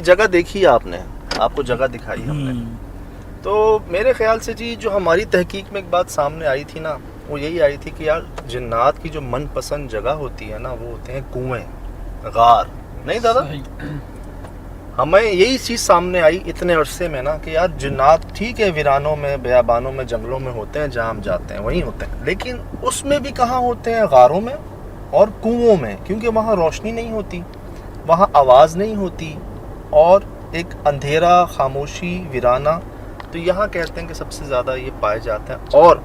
जगह देखी है आपने, आपको जगह दिखाई हमने, तो मेरे ख्याल से जी जो हमारी तहकीक में एक बात सामने आई थी ना, वो यही आई थी कि यार जिन्नात की जो मनपसंद जगह होती है ना, वो होते हैं कुएं, गार। नहीं दादा, हमें यही चीज़ सामने आई इतने अरसे में ना कि यार जिन्नात ठीक है वीरानों में, बियाबानों में, जंगलों में होते हैं, जहाँ हम जाते हैं वहीं होते हैं, लेकिन उसमें भी कहाँ होते हैं? गारों में और कुओं में, क्योंकि वहाँ रोशनी नहीं होती, वहाँ आवाज़ नहीं होती और एक अंधेरा, खामोशी, वीराना। तो यहाँ कहते हैं कि सबसे ज़्यादा ये पाए जाते हैं। और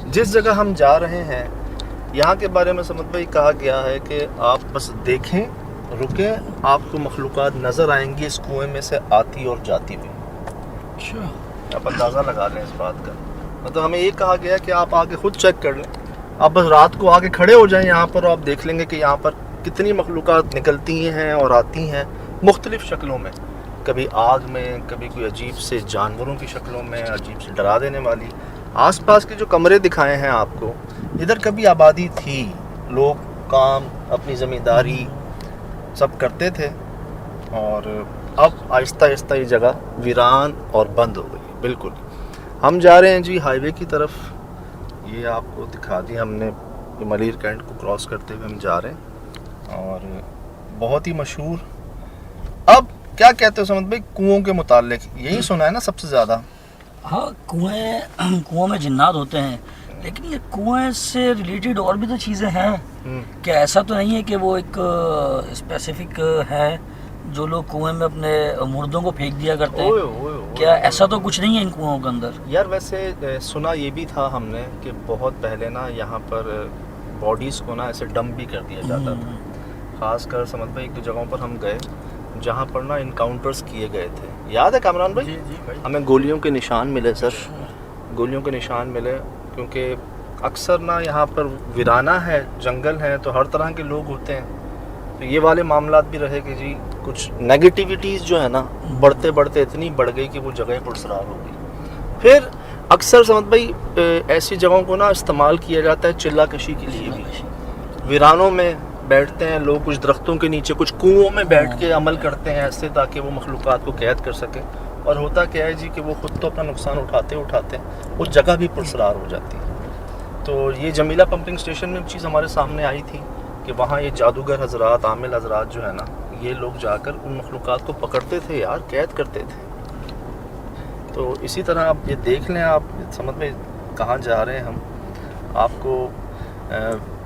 जिस जगह हम जा रहे हैं यहाँ के बारे में समझ भाई कहा गया है कि आप बस देखें, रुकें, आपको मखलूक़ात नज़र आएंगी इस कुएं में से आती और जाती भी। अच्छा, आप अंदाज़ा लगा लें इस बात का। मतलब हमें ये कहा गया कि आप आके खुद चेक कर लें, आप बस रात को आके खड़े हो जाएं यहाँ पर और आप देख लेंगे कि यहाँ पर कितनी मखलूक़ात निकलती हैं और आती हैं मुख्तलिफ़ शक्लों में, कभी आग में, कभी कोई अजीब से जानवरों की शक्लों में, अजीब से डरा देने वाली। आसपास के जो कमरे दिखाए हैं आपको, इधर कभी आबादी थी, लोग काम, अपनी ज़मींदारी सब करते थे, और अब आहिस्ता आहिस्ता ये जगह वीरान और बंद हो गई बिल्कुल। हम जा रहे हैं जी हाईवे की तरफ, ये आपको दिखा दी हमने, मलीर कैंट को क्रॉस करते हुए हम जा रहे हैं, और बहुत ही मशहूर। अब क्या कहते हो समझ भाई कुओं के मुतालिक? यही सुना है ना सबसे ज़्यादा। हाँ, कुएं में जिन्नात होते हैं, लेकिन ये कुएं से रिलेटेड और भी तो चीज़ें हैं। क्या ऐसा तो नहीं है कि वो एक स्पेसिफिक है जो लोग कुएं में अपने मुर्दों को फेंक दिया करते हैं? क्या ऐसा तो कुछ नहीं है इन कुओं के अंदर? यार वैसे सुना ये भी था हमने कि बहुत पहले ना यहाँ पर बॉडीज़ को ना ऐसे डंप भी कर दिया जाता था। ख़ासकर समझ भाई एक दो जगहों पर हम गए जहाँ पर ना इनकाउंटर्स किए गए थे, याद है कामरान भाई? जी भाई, हमें गोलियों के निशान मिले सर, गोलियों के निशान मिले, क्योंकि अक्सर ना यहाँ पर वीराना है, जंगल है, तो हर तरह के लोग होते हैं। तो ये वाले मामलात भी रहे कि जी कुछ नेगेटिविटीज़ जो है ना बढ़ते बढ़ते इतनी बढ़ गई कि वो जगह पुरसरार हो गई। फिर अक्सर समझ भाई ऐसी जगहों को ना इस्तेमाल किया जाता है चिल्ला कशी के लिए भी। वीरानों में बैठते हैं लोग, कुछ दरख्तों के नीचे, कुछ कुओं में बैठ के अमल करते हैं ऐसे, ताकि वो मखलूक़ात को कैद कर सकें। और होता क्या है जी कि वो ख़ुद तो अपना नुकसान उठाते उठाते वो जगह भी पुरसरार हो जाती है। तो ये जमीला पंपिंग स्टेशन में चीज़ हमारे सामने आई थी कि वहाँ ये जादूगर हजरात, आमिल हजरात जो है ना, ये लोग जाकर उन मखलूक़ात को पकड़ते थे यार, कैद करते थे। तो इसी तरह आप ये देख लें, आप समझ में कहाँ जा रहे हैं हम। आपको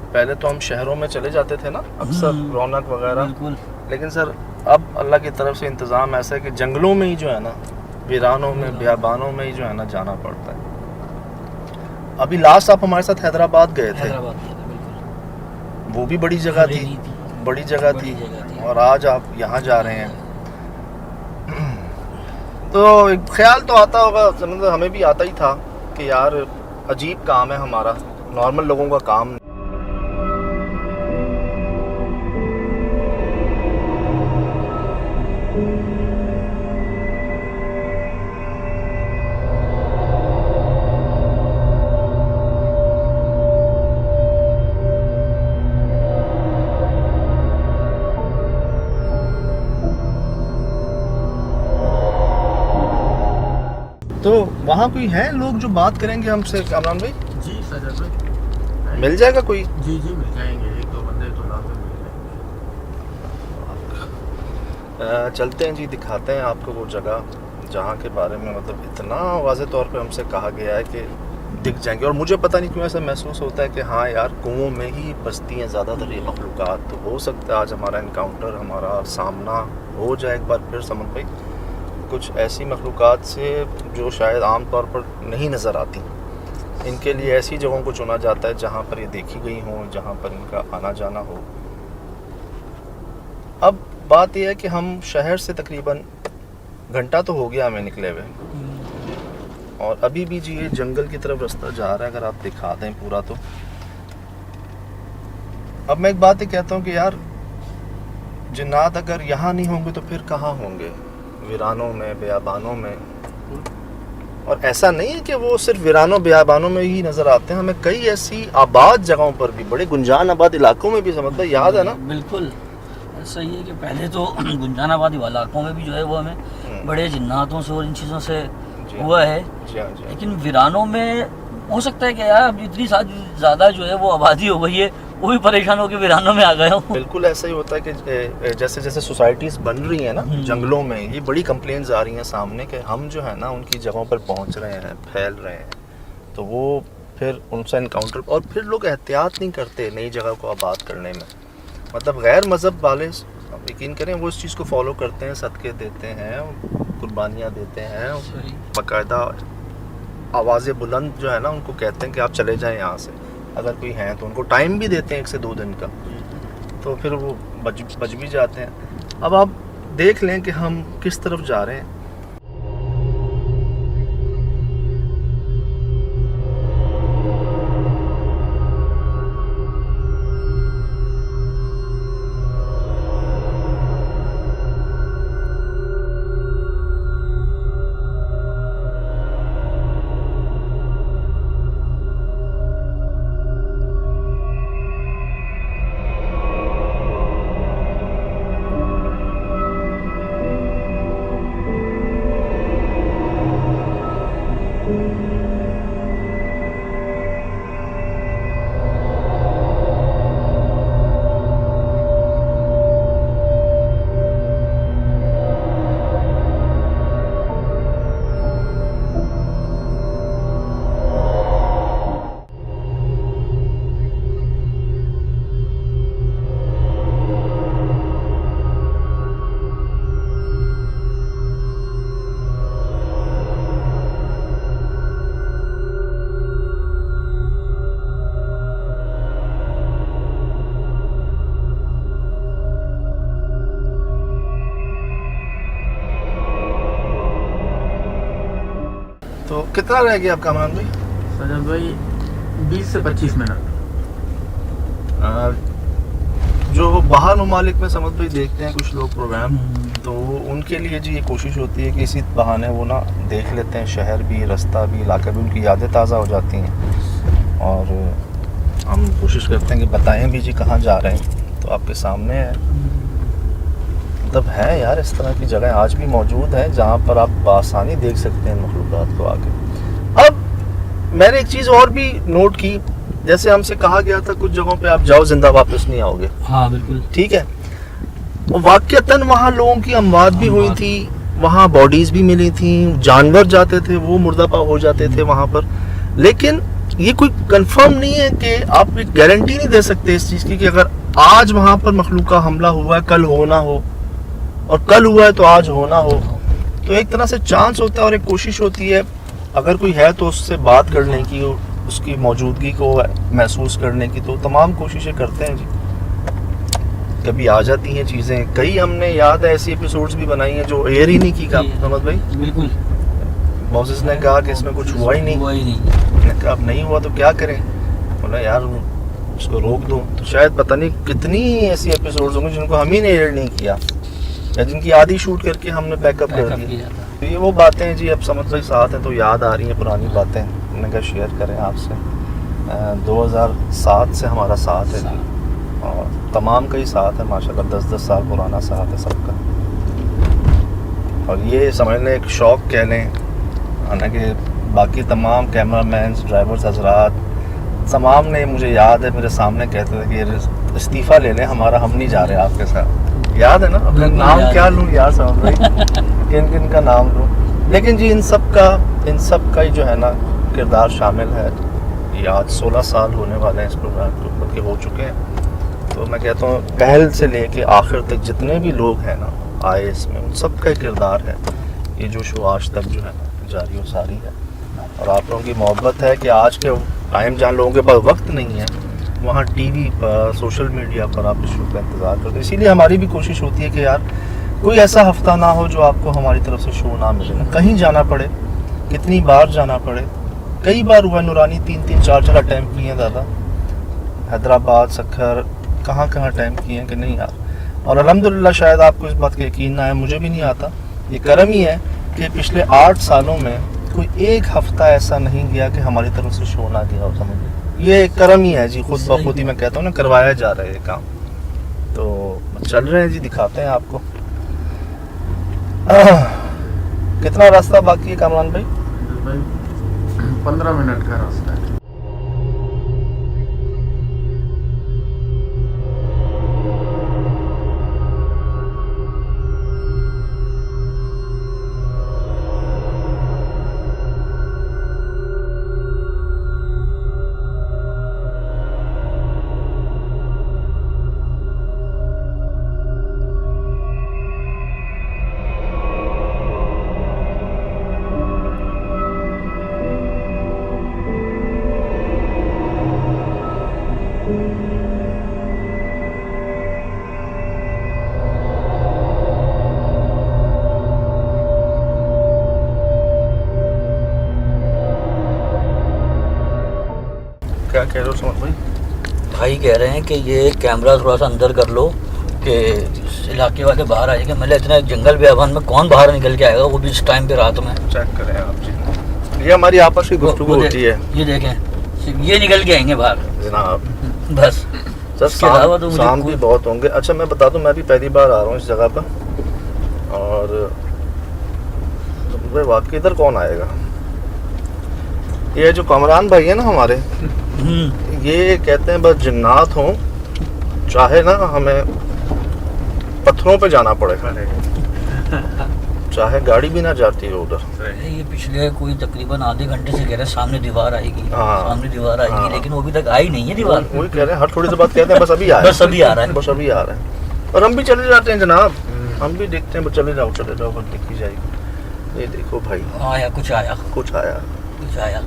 पहले तो हम शहरों में चले जाते थे ना अक्सर, रौनक वगैरह, लेकिन सर अब अल्लाह की तरफ से इंतज़ाम ऐसा है कि जंगलों में ही जो है ना, वीरानों में, बियाबानों में ही जो है ना जाना पड़ता है। अभी लास्ट आप हमारे साथ हैदराबाद गए थे, वो भी बड़ी जगह थी, बड़ी जगह थी, और आज आप यहाँ जा रहे हैं। तो एक ख्याल तो आता होगा, मतलब हमें भी आता ही था कि यार अजीब काम है हमारा, नॉर्मल लोगों का काम। तो वहाँ कोई है लोग जो बात करेंगे हमसे कामरान भाई? जी सजद भाई, मिल जाएगा कोई? जी मिल जाएंगे, एक दो बंदे तो लाजम मिल जाएंगे। चलते हैं जी, दिखाते हैं आपको वो जगह जहाँ के बारे में मतलब इतना वाज़े तौर पे हमसे कहा गया है कि दिख जाएंगे। और मुझे पता नहीं क्यों ऐसा महसूस होता है कि हाँ यार कुओं में ही बसती हैं ज़्यादातर ये मखलूक़ात। तो हो सकता है आज हमारा इनकाउंटर, हमारा सामना हो जाए एक बार फिर समझ भाई कुछ ऐसी मखलूक़ात से जो शायद आम तौर पर नहीं नज़र आती। इनके लिए ऐसी जगहों को चुना जाता है जहाँ पर ये देखी गई हों, जहाँ पर इनका आना जाना हो। अब बात यह है कि हम शहर से तकरीबन घंटा तो हो गया हमें निकले हुए, और अभी भी जी ये जंगल की तरफ रास्ता जा रहा है, अगर आप दिखा दें पूरा तो। अब मैं एक बात ही कहता हूँ कि यार जिन्नात अगर यहाँ नहीं होंगे तो फिर कहाँ होंगे? वीरानों में, बियाबानों में। और ऐसा नहीं है कि वो सिर्फ वीरानों बियाबानों में ही नज़र आते हैं, हमें कई ऐसी आबाद जगहों पर भी, बड़े गुंजान आबाद इलाकों में भी समझ याद है ना? बिल्कुल, सही है कि पहले तो गुंजानाबादी वाला इलाकों में भी जो है वो हमें बड़े जिन्नातों से और इन चीज़ों से जी हुआ है, जी हाँ, जी हाँ। लेकिन वीरानों में हो सकता है कि यार अब इतनी ज़्यादा जो है वो आबादी हो गई है, वो भी परेशान होकर वीरानों में आ गए हो। बिल्कुल ऐसा ही होता है कि जैसे जैसे सोसाइटीज़ बन रही हैं ना जंगलों में, ये बड़ी कंप्लेंट्स आ रही हैं सामने कि हम जो है ना उनकी जगहों पर पहुंच रहे हैं, फैल रहे हैं, तो वो फिर उनसे इनकाउंटर, और फिर लोग एहतियात नहीं करते नई जगह को आबाद करने में। मतलब गैर मज़हब वाले यकीन करें वो इस चीज़ को फॉलो करते हैं, सदक़े देते हैं, कुर्बानियाँ देते हैं, बाकायदा आवाज़ बुलंद जो है ना उनको कहते हैं कि आप चले जाएं यहाँ से, अगर कोई हैं तो उनको टाइम भी देते हैं 1 से 2 दिन का, तो फिर वो बच भी जाते हैं। अब आप देख लें कि हम किस तरफ जा रहे हैं। तो कितना रह गया आपका कामरान भाई? सजद भाई 20 से 25 मिनट। जो बाहर ममालिक में समझ भाई देखते हैं कुछ लोग प्रोग्राम, तो उनके लिए जी ये कोशिश होती है कि इसी बहाने वो ना देख लेते हैं शहर भी, रास्ता भी, इलाका भी, उनकी यादें ताज़ा हो जाती हैं। और हम कोशिश करते हैं कि बताएं भी जी कहाँ जा रहे हैं, तो आपके सामने है। मतलब है यार इस तरह की जगह आज भी मौजूद है जहाँ पर आप बआसानी देख सकते हैं मखलूक़ात को आके। अब मैंने एक चीज़ और भी नोट की, जैसे हमसे कहा गया था कुछ जगहों पे आप जाओ जिंदा वापस नहीं आओगे। हाँ बिल्कुल ठीक है, और वाक़तन वहाँ लोगों की अमवात भी हुई थी, वहाँ बॉडीज़ भी मिली थी, जानवर जाते थे वो मुर्दापा हो जाते थे वहाँ पर। लेकिन ये कोई कंफर्म नहीं है कि आप एक गारंटी नहीं दे सकते इस चीज़ की कि अगर आज वहाँ पर मखलूक का हमला हुआ है कल होना हो, और कल हुआ है तो आज होना हो। तो एक तरह से चांस होता है और एक कोशिश होती है अगर कोई है तो उससे बात करने की, उसकी मौजूदगी को महसूस करने की, तो तमाम कोशिशें करते हैं जी। कभी आ जाती हैं चीज़ें, कई हमने याद है ऐसी एपिसोड्स भी बनाई हैं जो एयर ही नहीं की का समझ भाई। बिल्कुल मौसेस ने कहा कि इसमें कुछ हुआ ही नहीं, मैंने कहा अब नहीं हुआ तो क्या करें, बोला यार उसको रोक दो। तो शायद पता नहीं कितनी ऐसी एपिसोड्स होंगी जिनको हम ही ने एयर नहीं किया या जिनकी आधी शूट करके हमने बैकअप कर दिया। तो ये वो बातें हैं जी, अब समझ भाई साथ हैं तो याद आ रही हैं पुरानी बातें, मैंने कहा शेयर करें आपसे। 2007 से हमारा साथ है जी, और तमाम का ही साथ है माशाल्लाह, 10-10 साल पुराना साथ है सबका। और ये समझ लें एक शौक़ कह लें, हालांकि बाकी तमाम कैमरा मैन, ड्राइवर्स हजरात तमाम ने, मुझे याद है मेरे सामने कहते थे कि इस्तीफ़ा ले लें हमारा, हम नहीं जा रहे आपके साथ। याद है ना, अपना नाम क्या लूँ यार समझ भाई, किन किन का नाम लूँ। लेकिन जी इन सब का ही जो है ना किरदार शामिल है। ये आज 16 साल होने वाले हैं इस प्रोग्राम के ऊपर के, हो चुके हैं। तो मैं कहता हूँ पहल से लेके आखिर तक जितने भी लोग हैं ना आए इसमें, उन सब का किरदार है ये जो शो आज तक जो है ना जारी व सारी है। और आप लोगों की मोहब्बत है कि आज के टाइम जहाँ लोगों के पास वक्त नहीं है, वहाँ टीवी पर, सोशल मीडिया पर आप इस शो का इंतज़ार करते। इसीलिए हमारी भी कोशिश होती है कि यार कोई ऐसा हफ्ता ना हो जो आपको हमारी तरफ से शो ना मिले, ना कहीं जाना पड़े, कितनी बार जाना पड़े। कई बार हुआ नूरानी 3-3, 4-4 अटैम्प्ट किए हैं दादा, हैदराबाद, सखर, कहाँ अटैम्प्ट किए हैं कि नहीं यार। और अल्हम्दुलिल्लाह शायद आपको इस बात का यकीन ना है, मुझे भी नहीं आता, ये करम ही है कि पिछले 8 सालों में कोई एक हफ्ता ऐसा नहीं गया कि हमारी तरफ से शो ना गया हो। समझिए ये करम ही है जी, खुद ब खुद ही मैं कहता हूँ ना, करवाया जा रहा है ये काम। तो चल रहे हैं जी, दिखाते हैं आपको। कितना रास्ता बाकी है कामरान भाई? भाई 15 मिनट का रास्ता है। क्या कह रहे हो समर भाई? भाई कह रहे हैं कि ये कैमरा थोड़ा सा अंदर कर लो कि इस इलाके वाले बाहर आ जाएंगे। मतलब इतना जंगल बेअबान में कौन बाहर निकल के आएगा, वो भी इस टाइम पे रात में। चेक करें आप जी, ये हमारी आपस की गुफ्तगू होती है। ये देखें, सिर्फ ये निकल के आएंगे बाहर जनाब। बस। सर इसके अलावा तो मुझे शाम भी बहुत होंगे। अच्छा मैं बता दूं, मैं भी पहली बार आ रहा हूँ इस जगह पर, और तो भाई वाकई इधर कौन आएगा? ये जो कमरान भाई है ना हमारे, ये कहते हैं बस जिन्नात हों चाहे ना हमें पत्थरों पे जाना पड़े, चाहे गाड़ी भी ना जाती हो उधर। ये पिछले कोई तकरीबन आधे घंटे से कह रहे हैं सामने दीवार आएगी, हाँ। सामने दीवार आएगी, हाँ। लेकिन वो अभी तक आई नहीं है दीवार। वही कह रहे हैं, हर थोड़ी देर बाद कहते हैं बस अभी आ रहा है, बस अभी आ रहा है। बस अभी आ रहा है। और हम भी चले जाते हैं जनाब, हम भी देखते हैं, बस चले जाओ बस देखी जाएगी। ये देखो भाई, आया कुछ आया कुछ आया। कुछ आया।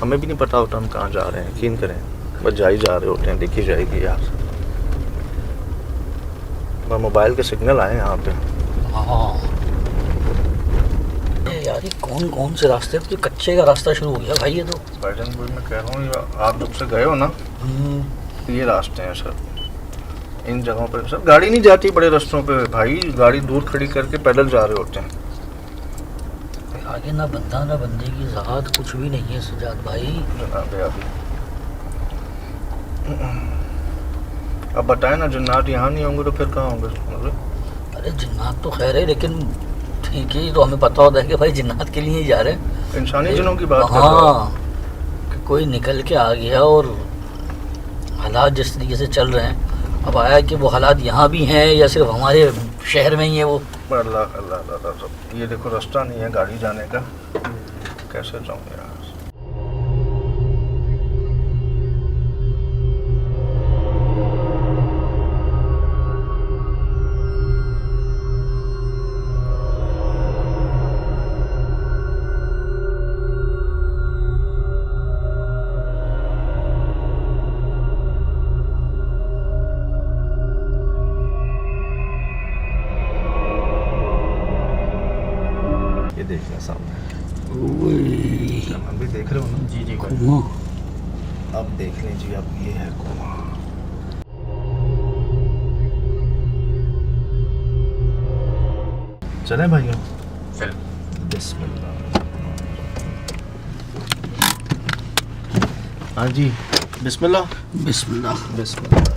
हमें भी नहीं पता होता हम कहाँ जा रहे हैं, यकीन करें, बस जा ही जा रहे होते हैं, देखी जाएगी यार। मोबाइल के सिग्नल आए यहाँ पे। हाँ यार, ये कौन कौन से रास्ते, तो कच्चे का रास्ता शुरू हो गया भाई ये तो। बैजनपुर में कह रहा हूँ, आप जब से गए हो ना, ये रास्ते हैं सर, इन जगहों पे सर गाड़ी नहीं जाती बड़े रास्तों पे भाई, गाड़ी दूर खड़ी करके पैदल जा रहे होते हैं। आगे ना बंदा ना बंदे की ज़ात, कुछ भी नहीं है सजाद भाई। जनाब अभी अब बताए ना, जन्नत यहाँ नहीं होंगे तो फिर कहाँ होंगे? अरे जिन्नात तो खैर है, लेकिन ठीक है, तो हमें पता होता है कि भाई जिन्नात के लिए ही जा रहे हैं, इंसानी जिनों की बात कर रहे हाँ, कि कोई निकल के आ गया और हालात जिस तरीके से चल रहे हैं, अब आया कि वो हालात यहाँ भी हैं या सिर्फ हमारे शहर में ही है वो। अल्लाह अल्लाह अल्लाह। ये देखो रास्ता नहीं है गाड़ी जाने का, कैसे जाऊँ यार? ये देखना सामने, हम भी देख रहे हो ना? जी जी भाई। कुआं। अब देख लीजिए, अब ये है कुआं। चले भाइयों, चल। बिस्मिल्लाह। हाँ जी, बिस्मिल्लाह बिस्मिल्लाह। बिस्मिल्लाह।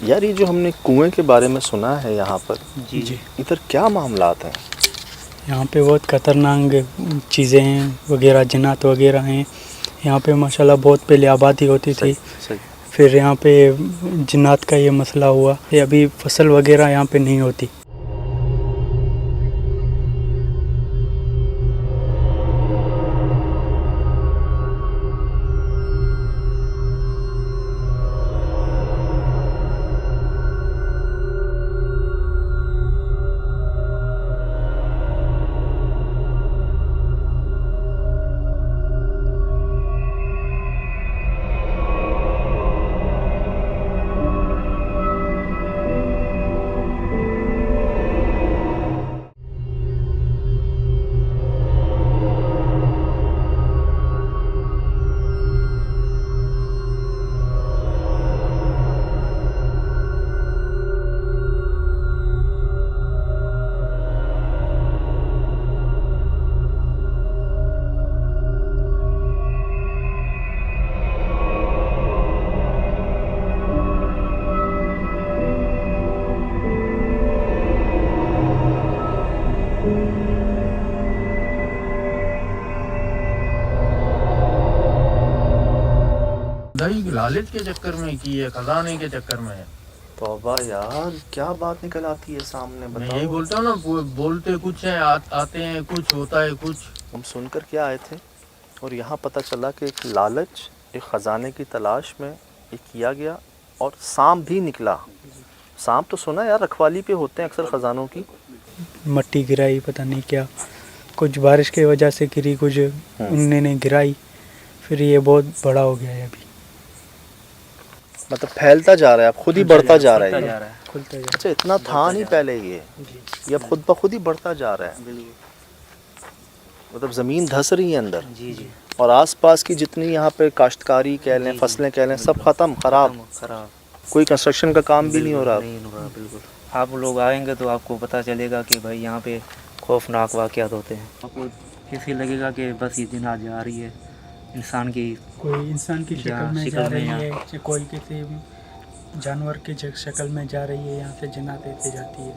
यार ये जो हमने कुएं के बारे में सुना है यहाँ पर, जी इधर क्या मामलात हैं? यहाँ पे बहुत ख़तरनाक चीज़ें हैं वगैरह, जिन्नात वगैरह हैं यहाँ पे माशाल्लाह। बहुत पहले आबादी होती थी, सही। फिर यहाँ पे जिन्नात का ये मसला हुआ, ये अभी फसल वगैरह यहाँ पे नहीं होती। भाई लालच के चक्कर में की है, खजाने के चक्कर में है। तौबा यार, क्या बात निकल आती है सामने, मैं बताओ। यही बोलता हूँ ना, बोलते कुछ है, आते हैं कुछ, होता है कुछ। हम सुनकर क्या आए थे और यहाँ पता चला कि एक लालच, एक ख़जाने की तलाश में ये किया गया और सांप भी निकला। सांप तो सुना यार रखवाली पे होते हैं अक्सर ख़जानों की। मट्टी गिराई, पता नहीं क्या, कुछ बारिश की वजह से गिरी, कुछ उन्होंने गिराई, फिर ये बहुत बड़ा हो गया है अभी। मतलब फैलता जा रहा है, अब खुद ही बढ़ता जा रहा है ये। खुलता जा अच्छा, इतना था नहीं पहले ये अब खुद ब खुद ही बढ़ता जा रहा है। मतलब ज़मीन धंस रही है अंदर। जी जी। और आसपास की जितनी यहाँ पे काश्तकारी कह लें, फसलें कह लें, सब ख़त्म, ख़राब। कोई कंस्ट्रक्शन का काम भी नहीं हो रहा। नहीं हो रहा, बिल्कुल। आप लोग आएंगे तो आपको पता चलेगा कि भाई यहाँ पे खौफनाक वाक़यात होते हैं। आपको ऐसे लगेगा कि बस ये दिन आज आ रही है इंसान की, कोई इंसान की शक्ल यहाँ में शक्ल जा में रही यहाँ। है, या कोई किसी जानवर की शक्ल में जा रही है, यहाँ से जन्नत देते जाती है।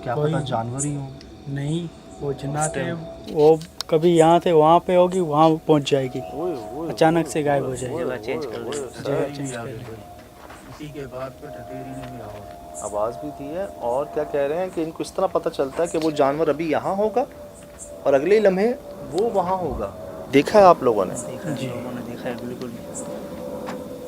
क्या कोई- पता जानवर ही हो। नहीं, वो जन्नत है, वो कभी यहाँ से वहाँ पे होगी, वहाँ पहुँच जाएगी, अचानक से गायब हो जाएगी, जगह चेंज कर ले। जगह चेंज कर लेगी। इसी के बाद पे ठठेरी ने भी आवाज़ भी दी है। और क्या कह रहे हैं कि इनको इस तरह पता चलता है कि वो जानवर अभी यहाँ होगा और अगले ही लम्हे वो वहाँ होगा। देखा है आप लोगों ने जी, लोगों ने देखा है बिल्कुल।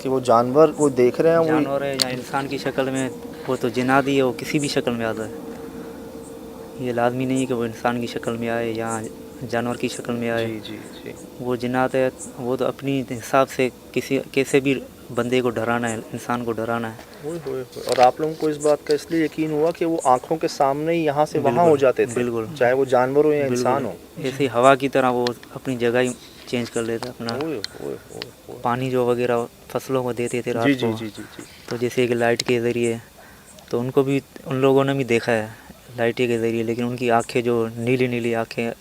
कि वो जानवर वो देख रहे हैं, वो जानवर है या इंसान की शक्ल में, वो तो जिन्नात ही है, वो किसी भी शक्ल में आता है। ये लाजमी नहीं है कि वो इंसान की शक्ल में आए या जानवर की शक्ल में आए। जी जी जी। वो जिन्नात है, वो तो अपनी हिसाब से कैसे भी बंदे को डराना है, इंसान को डराना है। और आप लोगों को इस बात का इसलिए यकीन हुआ कि वो आंखों के सामने ही यहाँ से वहाँ हो जाते थे, बिल्कुल। चाहे वो जानवर हो या इंसान हो। ऐसे हवा की तरह वो अपनी जगह ही चेंज कर लेते अपना। पानी जो वगैरह फसलों को देते थे रात जी को, जी जी जी जी। तो जैसे एक लाइट के ज़रिए, तो उनको भी, उन लोगों ने भी देखा है लाइट के ज़रिए, लेकिन उनकी आंखें जो नीली नीली आंखें,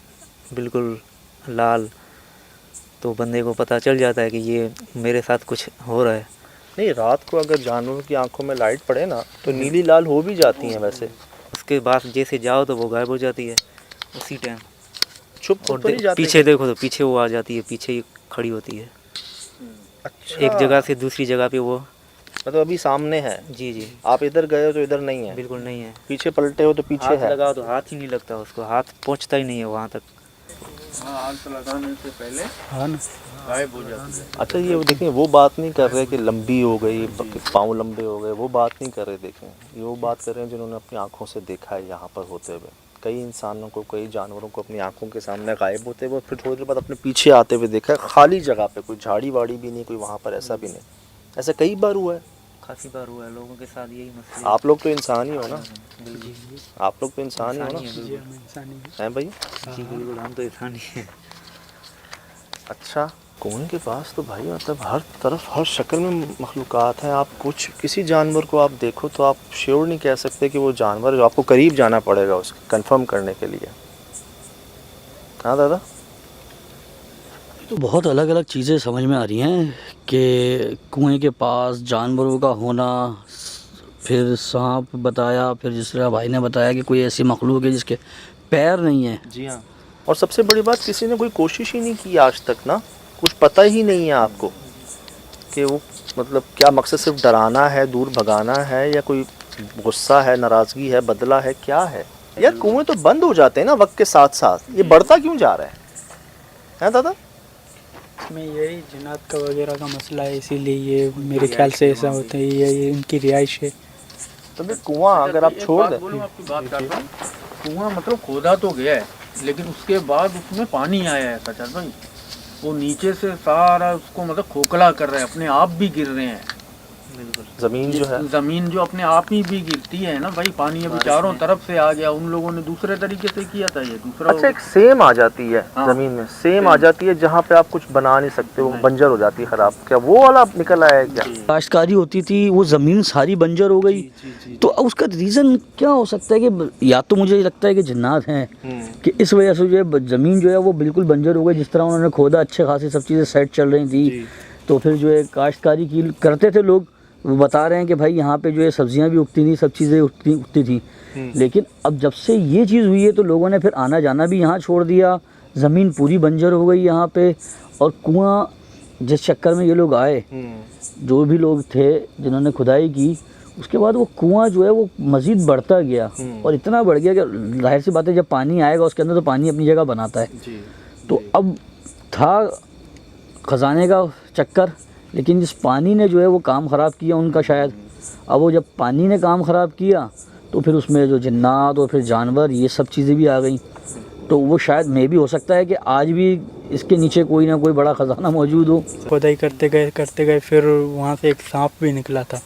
बिल्कुल लाल, तो बंदे को पता चल जाता है कि ये मेरे साथ कुछ हो रहा है। नहीं, रात को अगर जानवरों की आंखों में लाइट पड़े ना तो नीली लाल हो भी जाती हैं वैसे। उसके बाद जैसे जाओ तो वो गायब हो जाती है उसी टाइम। छुप और तो नहीं जाते। पीछे देखो तो पीछे वो आ जाती है, पीछे ही खड़ी होती है। अच्छा। एक जगह से दूसरी जगह पे वो। मतलब अभी सामने है, जी जी, आप इधर गए हो तो इधर नहीं है, बिल्कुल नहीं है। पीछे पलटे हो तो पीछे हाथ है। लगाओ तो हाथ ही नहीं लगता उसको, हाथ पहुंचता ही नहीं है वहाँ तक। हाथ लगाने से पहले हाँ ना। गायब हो जाती है। अच्छा, ये देखिए वो बात नहीं कर रहे कि लंबी हो गई, पाँव लंबे हो गए, वो बात नहीं कर रहे। देखें, ये वो बात कर रहे हैं जिन्होंने अपनी आंखों से देखा है यहाँ पर होते हुए। कई इंसानों को, कई जानवरों को अपनी आंखों के सामने गायब होते हुए, फिर थोड़ी देर बाद अपने पीछे आते हुए देखा है, खाली जगह पे, कोई झाड़ी वाड़ी भी नहीं, कोई वहाँ पर ऐसा भी नहीं। ऐसा कई बार हुआ है। काफ़ी बार हुआ है लोगों के साथ यही मसला। आप लोग तो इंसान ही हो ना, बिल्कुल आप लोग तो इंसान ही हो ना, इंसान ही है, हैं भाई? जी बिल्कुल, हम तो इंसान ही हैं। अच्छा, कुएं के पास तो भाई मतलब हर तरफ हर शक्ल में मखलूक़ात हैं। आप कुछ किसी जानवर को आप देखो तो आप श्योर नहीं कह सकते कि वो जानवर, जो आपको करीब जाना पड़ेगा उसके कंफर्म करने के लिए। हाँ दादा? तो बहुत अलग अलग चीज़ें समझ में आ रही हैं कि कुएं के पास जानवरों का होना, फिर सांप बताया, फिर जिस तरह भाई ने बताया कि कोई ऐसी मखलूक है जिसके पैर नहीं है। जी हाँ। और सबसे बड़ी बात, किसी ने कोई कोशिश ही नहीं की आज तक ना, कुछ पता ही नहीं है आपको कि वो मतलब क्या मकसद, सिर्फ डराना है, दूर भगाना है, या कोई गुस्सा है, नाराज़गी है, बदला है, क्या है? यार कुएं तो बंद हो जाते हैं ना वक्त के साथ साथ, ये बढ़ता क्यों जा रहा है दादा? इसमें यही जन्नत का वगैरह का मसला है, इसीलिए ये मेरे ख्याल से ऐसा होता है, ये इनकी रिहाइश है। तो फिर कुआं अगर आप छोड़ दें, बोलूं, आपकी बात करता हूं, कुआं मतलब खोदा तो गया है, लेकिन उसके बाद उसमें पानी आया है सचल भाई, वो नीचे से सारा उसको मतलब खोखला कर रहे हैं, अपने आप भी गिर रहे हैं। बिल्कुल। ज़मीन जो है, जमीन जो अपने आप ही भी गिरती है ना भाई, पानी अभी चारों तरफ से आ गया। उन लोगों ने दूसरे तरीके से किया था, ये दूसरा। अच्छा, एक सेम आ जाती है हाँ। ज़मीन में, सेम आ जाती है जहाँ पे आप कुछ बना नहीं सकते, वो बंजर हो जाती है, ख़राब। क्या वो वाला निकल आया है क्या? काश्तकारी होती थी, वो ज़मीन सारी बंजर हो गई। तो उसका रीज़न क्या हो सकता है कि या तो मुझे लगता है कि जिन्नात हैं कि इस वजह से जो है ज़मीन जो है वो बिल्कुल बंजर हो गई। जिस तरह उन्होंने खोदा, अच्छे खासी सब चीज़ें सेट चल रही थी, तो फिर जो है काश्तकारी की करते थे लोग। वो बता रहे हैं कि भाई यहाँ पे जो है सब्जियाँ भी उगती थी, सब चीज़ें उगती थी। लेकिन अब जब से ये चीज़ हुई है तो लोगों ने फिर आना जाना भी यहाँ छोड़ दिया, ज़मीन पूरी बंजर हो गई यहाँ पे। और कुआं जिस चक्कर में ये लोग आए, जो भी लोग थे जिन्होंने खुदाई की, उसके बाद वो कुआं जो है वो मज़ीद बढ़ता गया और इतना बढ़ गया कि जाहिर सी बात है जब पानी आएगा उसके अंदर तो पानी अपनी जगह बनाता है। तो अब था ख़जाने का चक्कर, लेकिन जिस पानी ने जो है वो काम ख़राब किया उनका शायद। अब वो जब पानी ने काम ख़राब किया तो फिर उसमें जो जिन्नात और फिर जानवर ये सब चीज़ें भी आ गई। तो वो शायद मे भी हो सकता है कि आज भी इसके नीचे कोई ना कोई बड़ा ख़जाना मौजूद हो। खुदाई करते गए फिर वहाँ से एक सांप भी निकला था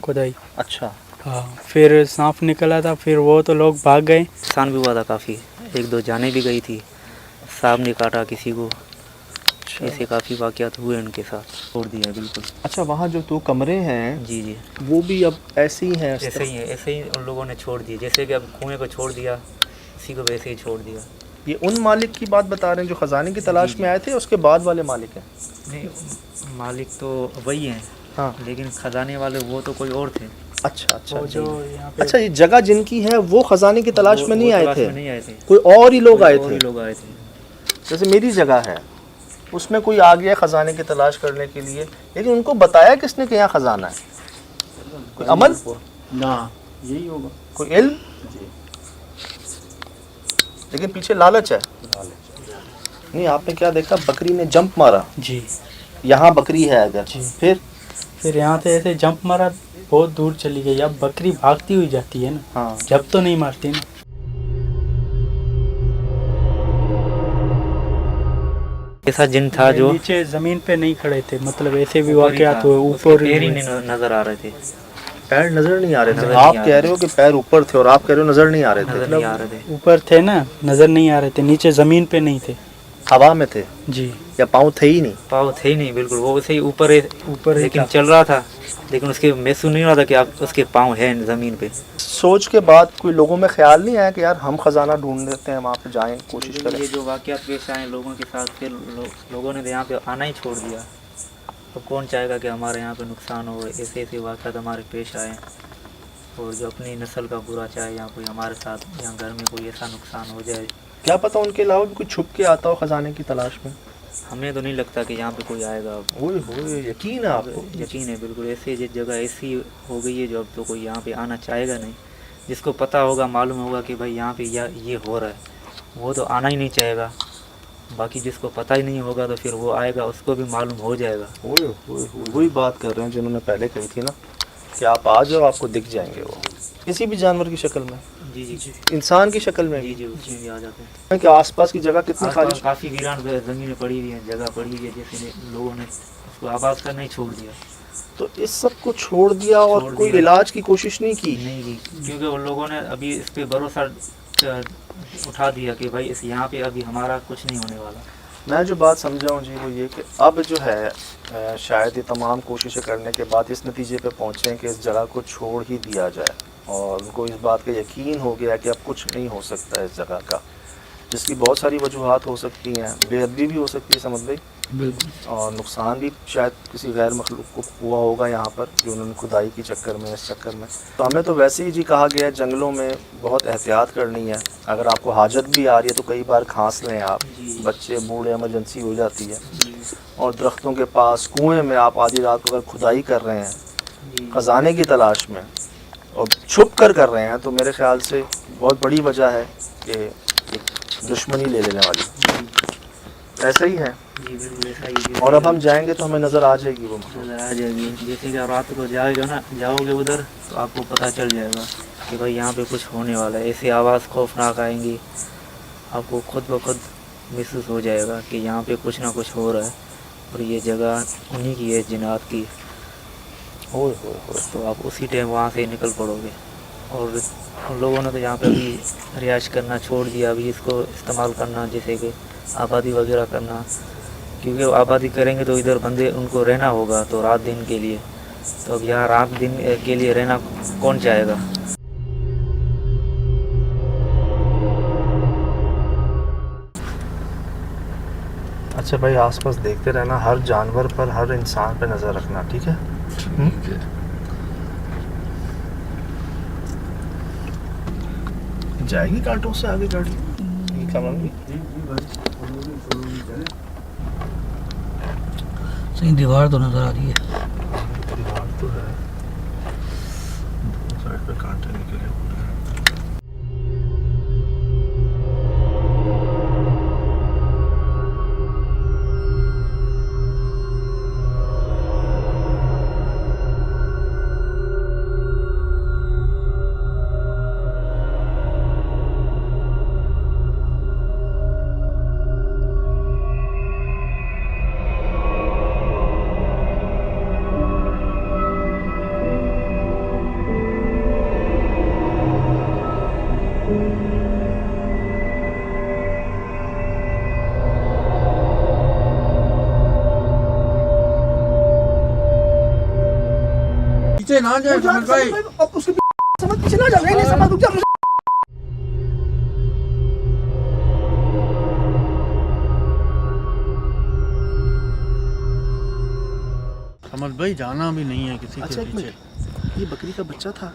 खुदाई। अच्छा। हाँ, फिर सांप निकला था, फिर वो तो लोग भाग गए। नुकसान भी हुआ था काफ़ी, 1-2 जाने भी गई थी, सांप ने काटा किसी को, ऐसे काफ़ी वाक़यात हुए उनके साथ। छोड़ दिया बिल्कुल। अच्छा, वहाँ जो 2 कमरे हैं जी जी, वो भी अब ऐसे ही हैं? ऐसे ही है, ऐसे ही उन लोगों ने छोड़ दिए, जैसे कि अब कुएं को छोड़ दिया इसी को वैसे ही छोड़ दिया। ये उन मालिक की बात बता रहे हैं जो ख़जाने की तलाश में आए थे, उसके बाद वाले मालिक हैं? नहीं, मालिक तो वही हैं, हाँ। लेकिन खजाने वाले वो तो कोई और थे। अच्छा अच्छा। वो जो यहाँ पे अच्छा, ये जगह जिनकी है वो ख़जाने की तलाश में नहीं आए तलाश थे? में नहीं आए थे, कोई और ही लोग आए और ही थे? लोग आए थे। जैसे मेरी जगह है, उसमें कोई आ गया ख़जाने की तलाश करने के लिए, लेकिन उनको बताया किसने कि यहाँ ख़जाना है? कोई अमल, ना यही होगा, कोई इल्म, लेकिन पीछे लालच है। नहीं, आपने क्या देखा, बकरी ने जंप मारा, जी, यहाँ बकरी है अगर, जी। फिर यहाँ से ऐसे जंप मारा, बहुत दूर चली गई। अब बकरी भागती हुई जाती है ना, हाँ, जब तो नहीं मारती ना। ऐसा जिन था जो नीचे जमीन पे नहीं खड़े थे, मतलब ऐसे भी ऊपर ही वाकयात था, हुए, उसके ऊपर पैर ही नहीं नजर आ रहे थे, पैर नजर नहीं आ रहे थे। नजर आप नहीं आ कह रहे रहे हो कि पैर ऊपर थे और आप कह रहे हो नजर नहीं आ रहे थे। नजर नहीं आ रहे थे। ऊपर थे ना, नजर नहीं आ रहे थे, नीचे जमीन पे नहीं थे। हवा में थे जी, या पाँव थे ही नहीं? पाँव थे ही नहीं बिल्कुल, वो वैसे ही ऊपर ऊपर ही लेकिन था। चल रहा था, लेकिन उसके महसूस नहीं हो रहा था कि आप उसके पाँव हैं ज़मीन पे। सोच के बाद कोई लोगों में ख्याल नहीं आया कि यार हम खजाना ढूंढ लेते हैं, वहाँ पे जाएं, कोशिश करें? ये जो वाक़यात पेश आए लोगों के साथ, फिर लोगों ने यहाँ पे आना ही छोड़ दिया। तो कौन चाहेगा कि हमारे यहाँ पे नुकसान हो, ऐसे ऐसे वाक़यात हमारे पेश आए, और जो अपनी नस्ल का बुरा चाहे या कोई हमारे साथ यहाँ घर में कोई ऐसा नुकसान हो जाए। क्या पता उनके अलावा भी कोई छुप के आता हो खजाने की तलाश में? हमें तो नहीं लगता कि यहाँ पे कोई आएगा अब। ओए होए, यकीन है आपको? यकीन है बिल्कुल, ऐसी जगह ऐसी हो गई है जो अब तो कोई यहाँ पे आना चाहेगा नहीं। जिसको पता होगा, मालूम होगा कि भाई यहाँ पे ये हो रहा है, वो तो आना ही नहीं चाहेगा। बाकी जिसको पता ही नहीं होगा तो फिर वो आएगा, उसको भी मालूम हो जाएगा। ओए होए, वही बात कर रहे हैं जिन्होंने पहले कही थी ना कि आप आ जाओ, आपको दिख जाएंगे वो, किसी भी जानवर की शक्ल में, जी जी इंसान की शक्ल में जी भी। जी, उसमें भी आ जाते हैं। कि आसपास की जगह कितनी खाली? काफ़ी वीरान ज़मीनें पड़ी हुई हैं, जगह पड़ी हुई है, जैसे लोगों ने उसको आबाद करना ही छोड़ दिया। तो इस सब को छोड़ दिया और छोड़ कोई दिया। इलाज की कोशिश नहीं की? नहीं की, क्योंकि उन लोगों ने अभी इस पे भरोसा उठा दिया कि भाई इस यहाँ पे अभी हमारा कुछ नहीं होने वाला। मैं जो बात समझा हूँ जी वो ये कि अब जो है शायद ये तमाम कोशिशें करने के बाद इस नतीजे पे पहुँचे हैं कि इस जगह को छोड़ ही दिया जाए, और उनको इस बात का यकीन हो गया कि अब कुछ नहीं हो सकता है इस जगह का, जिसकी बहुत सारी वजूहात हो सकती हैं, बेअदबी भी हो सकती है, समझ गई, बिल्कुल। और नुकसान भी शायद किसी गैर मखलूक को हुआ होगा यहाँ पर कि उन्होंने खुदाई के चक्कर में, इस चक्कर में। तो हमें तो वैसे ही जी कहा गया है जंगलों में बहुत एहतियात करनी है। अगर आपको हाजत भी आ रही है तो कई बार खांस लें आप, बच्चे बूढ़े, इमरजेंसी हो जाती है। और दरख्तों के पास, कुएं में आप आधी रात को अगर खुदाई कर रहे हैं ख़जाने की तलाश में और छुप कर रहे हैं, तो मेरे ख्याल से बहुत बड़ी वजह है कि एक दुश्मनी ले लेने वाली। ऐसा ही है। जी बिल्कुल ऐसा ही है। और अब हम जाएंगे तो हमें नज़र आ जाएगी वो। नजर आ जाएगी, जैसे कि आप रात को जाओगे उधर तो आपको पता चल जाएगा कि भाई यहाँ पे कुछ होने वाला है। ऐसी आवाज़ खौफनाक आएंगी, आपको खुद ब खुद महसूस हो जाएगा कि यहाँ पे कुछ ना कुछ हो रहा है, और ये जगह उन्हीं की है, जिन्नात की। तो आप उसी टाइम वहाँ से निकल पड़ोगे। और उन लोगों ने तो यहाँ पे अभी रिहाइश करना छोड़ दिया, अभी इसको इस्तेमाल करना जैसे कि आबादी वगैरह करना, क्योंकि वो आबादी करेंगे तो इधर बंदे उनको रहना होगा तो रात दिन के लिए। तो अब यहाँ रात दिन के लिए रहना कौन चाहेगा? अच्छा भाई, आसपास देखते रहना, हर जानवर पर, हर इंसान पर नज़र रखना, ठीक है? जाएगी कांटों से आगे गाड़ी? सही दीवार तो नज़र आ रही है। दीवार तो है, साइड पे कांटे निकले हुए हैं। पीछे ना जाए समझ भाई। अब उसके समझ पीछे ना जा, नहीं समझ, रुक जा। समझ भाई जाना भी नहीं है किसी अच्छा के एक पीछे। मिनट, ये बकरी का बच्चा था?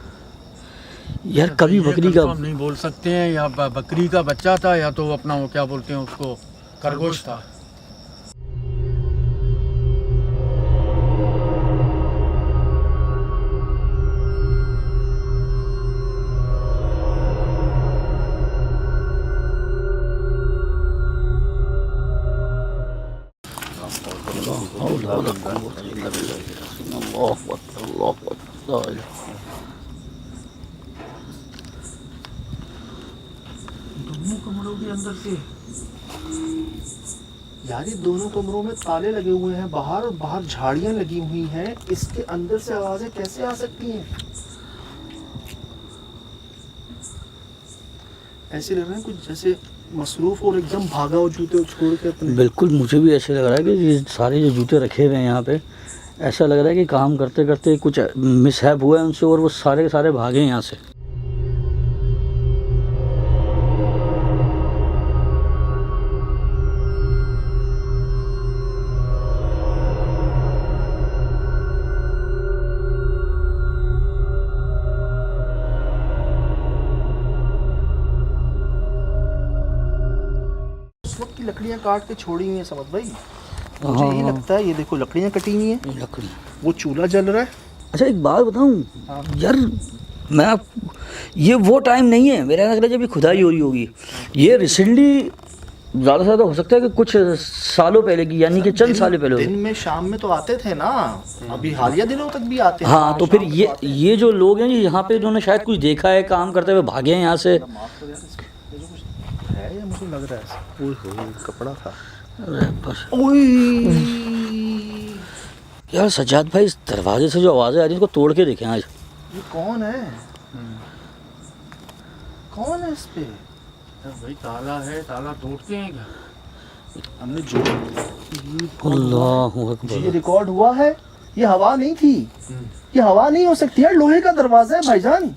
यार कभी ये बकरी का confirm नहीं बोल सकते हैं, या बकरी का बच्चा था या तो अपना वो क्या बोलते हैं उसको, खरगोश था। दोनों कमरों के अंदर से यार ये दोनों कमरों में ताले लगे हुए हैं बाहर, और बाहर झाड़ियां लगी हुई हैं, इसके अंदर से आवाजें कैसे आ सकती हैं? ऐसे लग रहा है कुछ जैसे मसरूफ और एकदम भागा हो जूते छोड़ के अपने। बिल्कुल मुझे भी ऐसे लग रहा है कि ये सारे जो जूते रखे हुए हैं यहाँ पे, ऐसा लग रहा है कि काम करते करते कुछ मिसहैप हुआ है उनसे और वो सारे के सारे भागे यहाँ से। उस वक्त की लकड़ियां काट के छोड़ी हुई हैं समझ भाई, मुझे यही लगता है। ये देखो लकड़ियां कटी हुई हैं, लकड़ी। वो चूल्हा जल रहा है। अच्छा एक बात बताऊँ यार, मैं आप ये वो टाइम नहीं है मेरा लग रहा है जब ये खुदाई हो रही होगी। ये रिसेंटली ज़्यादा से ज़्यादा हो सकता है कि कुछ सालों पहले की, यानी कि चंद सालों पहले दिन में शाम में तो आते थे ना, अभी हालिया दिनों तक भी आते हैं। हाँ तो फिर शाम को ये आते हैं। ये जो लोग हैं जी यहाँ पे, इन्होंने शायद कुछ देखा है काम करते हुए, भागे हैं यहाँ से। है या मुझे लग रहा है ओए होए कपड़ा था। अरे बस ओए यार सज्जाद भाई, इस दरवाजे से जो आवाज़ें आ रही हैं इसको तोड़ के देखें आज। ये कौन है? कौन है इस पे? भाई ताला है, ताला तोड़ते हैं क्या? हमने जो अल्लाहु ये अकबर। रिकॉर्ड हुआ है, ये हवा नहीं थी, ये हवा नहीं हो सकती यार, लोहे का दरवाजा है भाईजान।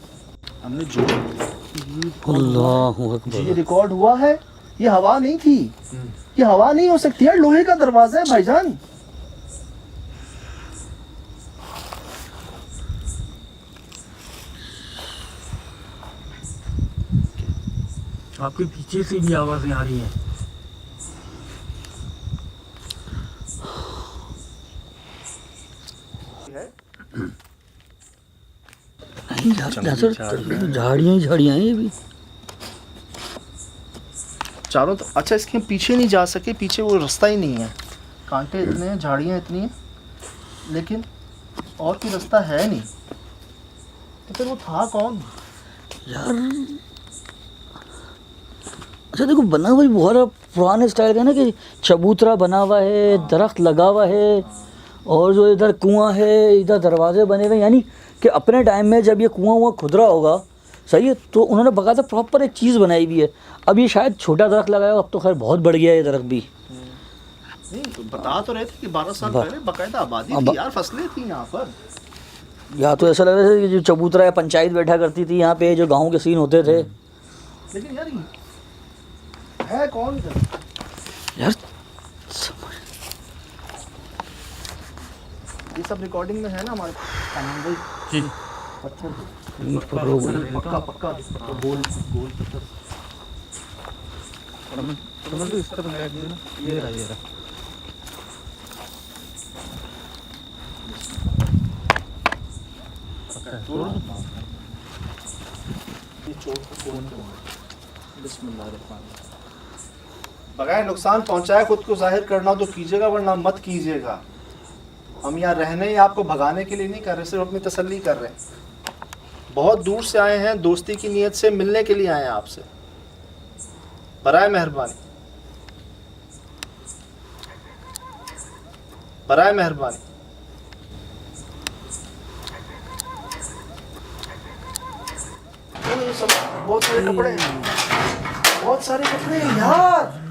हमने जो अल्लाहु ये अकबर। रिकॉर्ड हुआ है, ये हवा नहीं थी, ये हवा नहीं हो सकती यार, लोहे का दरवाजा है भाईजान। आपके पीछे से भी आवाजें आ रही हैं। नहीं यार, झाड़ियाँ ही झाड़ियाँ हैं ये भी। चारों तो अच्छा, इसके हम पीछे नहीं जा सके, पीछे वो रास्ता ही नहीं है, कांटे इतने हैं, झाड़ियाँ इतनी हैं, लेकिन और कोई रास्ता है नहीं। तो फिर वो था कौन? यार अच्छा देखो, बना हुआ भी बहुत पुराने स्टाइल का है ना, कि चबूतरा बना हुआ है, दरख्त लगा हुआ है, और जो इधर कुआं है, इधर दरवाजे बने हुए हैं, यानी कि अपने टाइम में जब ये कुआं खुदरा होगा, सही है, तो उन्होंने बकायदा प्रॉपर एक चीज़ बनाई हुई है। अब ये शायद छोटा दरख्त लगाया, अब तो खैर बहुत बढ़ गया है ये दरख्त भी। नहीं तो बता तो रहे थे कि 12 साल पहले बाकायदा आबादी थी यार, फसलें थी यहाँ पर। या तो ऐसा लग रहा था कि जो चबूतरा या पंचायत बैठा करती थी यहाँ पे, जो गाँव के सीन होते थे। लेकिन यार है कौन यार ये सब रिकॉर्डिंग में है ना हमारे भाई? जी पत्थर पक्का पक्का गोल गोल पत्थर। समझ इस तरफ ये रहा बगैर नुकसान पहुंचाए खुद को जाहिर करना तो कीजिएगा, वरना मत कीजिएगा। हम यहाँ रहने या आपको भगाने के लिए नहीं कर रहे, सिर्फ अपनी तसल्ली कर रहे हैं। बहुत दूर से आए हैं, दोस्ती की नीयत से मिलने के लिए आए हैं आपसे। बराए मेहरबानी, बराए मेहरबानी। बहुत सारे कपड़े हैं, बहुत सारे कपड़े हैं यार।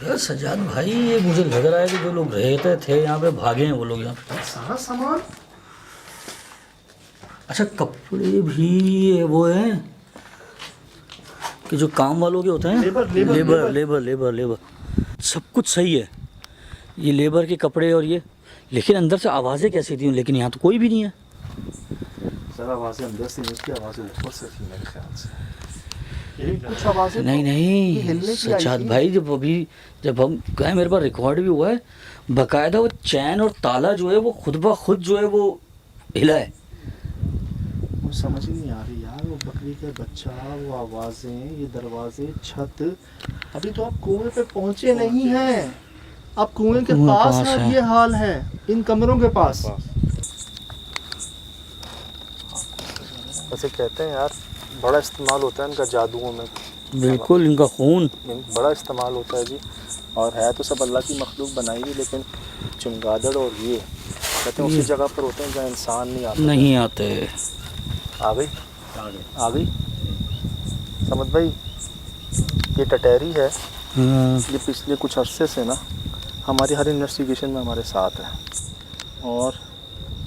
यार सजाद भाई, ये मुझे लग रहा है कि जो लोग रहते थे यहाँ पे भागे हैं वो लोग यहाँ पे। सारा सामान। अच्छा, कपड़े भी वो हैं कि जो काम वालों के होते हैं। लेबर सब कुछ सही है, ये लेबर के कपड़े और ये, लेकिन अंदर से आवाज़ें कैसी थी? लेकिन यहाँ तो कोई भी नहीं है। सर आवाज़ें अंदर से नहीं थी, आवाज़ें ऊपर से थी मेरे ख्याल से। यही कुछ आवाज़ें नहीं सजाद भाई, जब हम कहें, मेरे पास रिकॉर्ड भी हुआ है बाकायदा, वो चैन और ताला जो है वो खुद ब खुद जो है वो हिला है। मुझे समझ ही नहीं आ रही यार, वो बकरी का बच्चा, वो आवाज़ें, ये दरवाजे, छत। अभी तो आप कुएं पे पहुंचे नहीं हैं, आप कुएं के पास हैं, अब ये हाल है इन कमरों के पास। ऐसे कहते हैं यार, बड़ा इस्तेमाल होता है इनका जादुओं में। बिल्कुल, इनका खून बड़ा इस्तेमाल होता है जी। और है तो सब अल्लाह की मखलूक बनाई हुई, लेकिन चमगादड़ और ये कहते हैं उसी जगह पर होते हैं जहाँ इंसान नहीं आते। आ गई समझ भाई। ये टटेरी है, ये पिछले कुछ अरसे से ना हमारी हर इन्वेस्टिगेशन में हमारे साथ है, और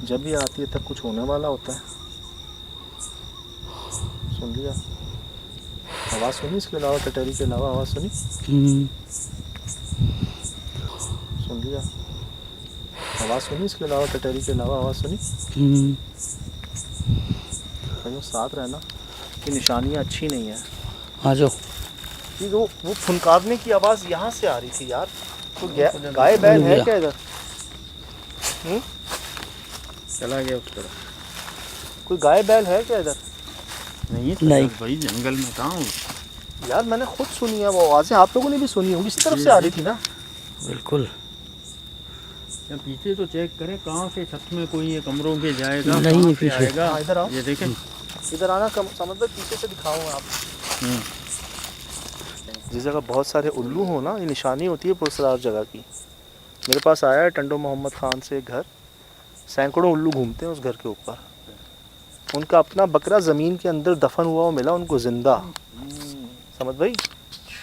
जब भी आती है तब कुछ होने वाला होता है। सुन लिया? आवाज़ सुनी? इसके अलावा, टटेरी के अलावा आवाज़ सुनी? सुन लिया? आवाज़ सुनी? इसके अलावा, टटेरी के अलावा आवाज़ सुनी? भाइयों साथ रहना, ये निशानियाँ अच्छी नहीं है। आ जाओ। ये वो फुनकारने की आवाज़ यहाँ से आ रही थी यार। तो गाय बैल है क्या इधर? चला गया उस तरफ। कोई गाय बैल है क्या इधर? नहीं भाई, जंगल में कहाँ हूँ यार, मैंने खुद सुनी है वो आवाज़ें, आप लोगों ने भी सुनी होगी। इस तरफ से आ रही थी ना? बिल्कुल। या पीछे तो चेक करें कहाँ से, छत में कोई ये कमरों पे जाएगा? नहीं, पीछे आएगा। इधर आओ, ये देखें, इधर आना। समझ लो पीछे से दिखाऊँ आप। जिस जगह बहुत सारे उल्लू हो ना, ये निशानी होती है पुरसरार जगह की। मेरे पास आया है टंडो मोहम्मद ख़ान से एक घर, सैकड़ों उल्लू घूमते हैं उस घर के ऊपर। उनका अपना बकरा ज़मीन के अंदर दफन हुआ मिला उनको ज़िंदा। समझ भाई?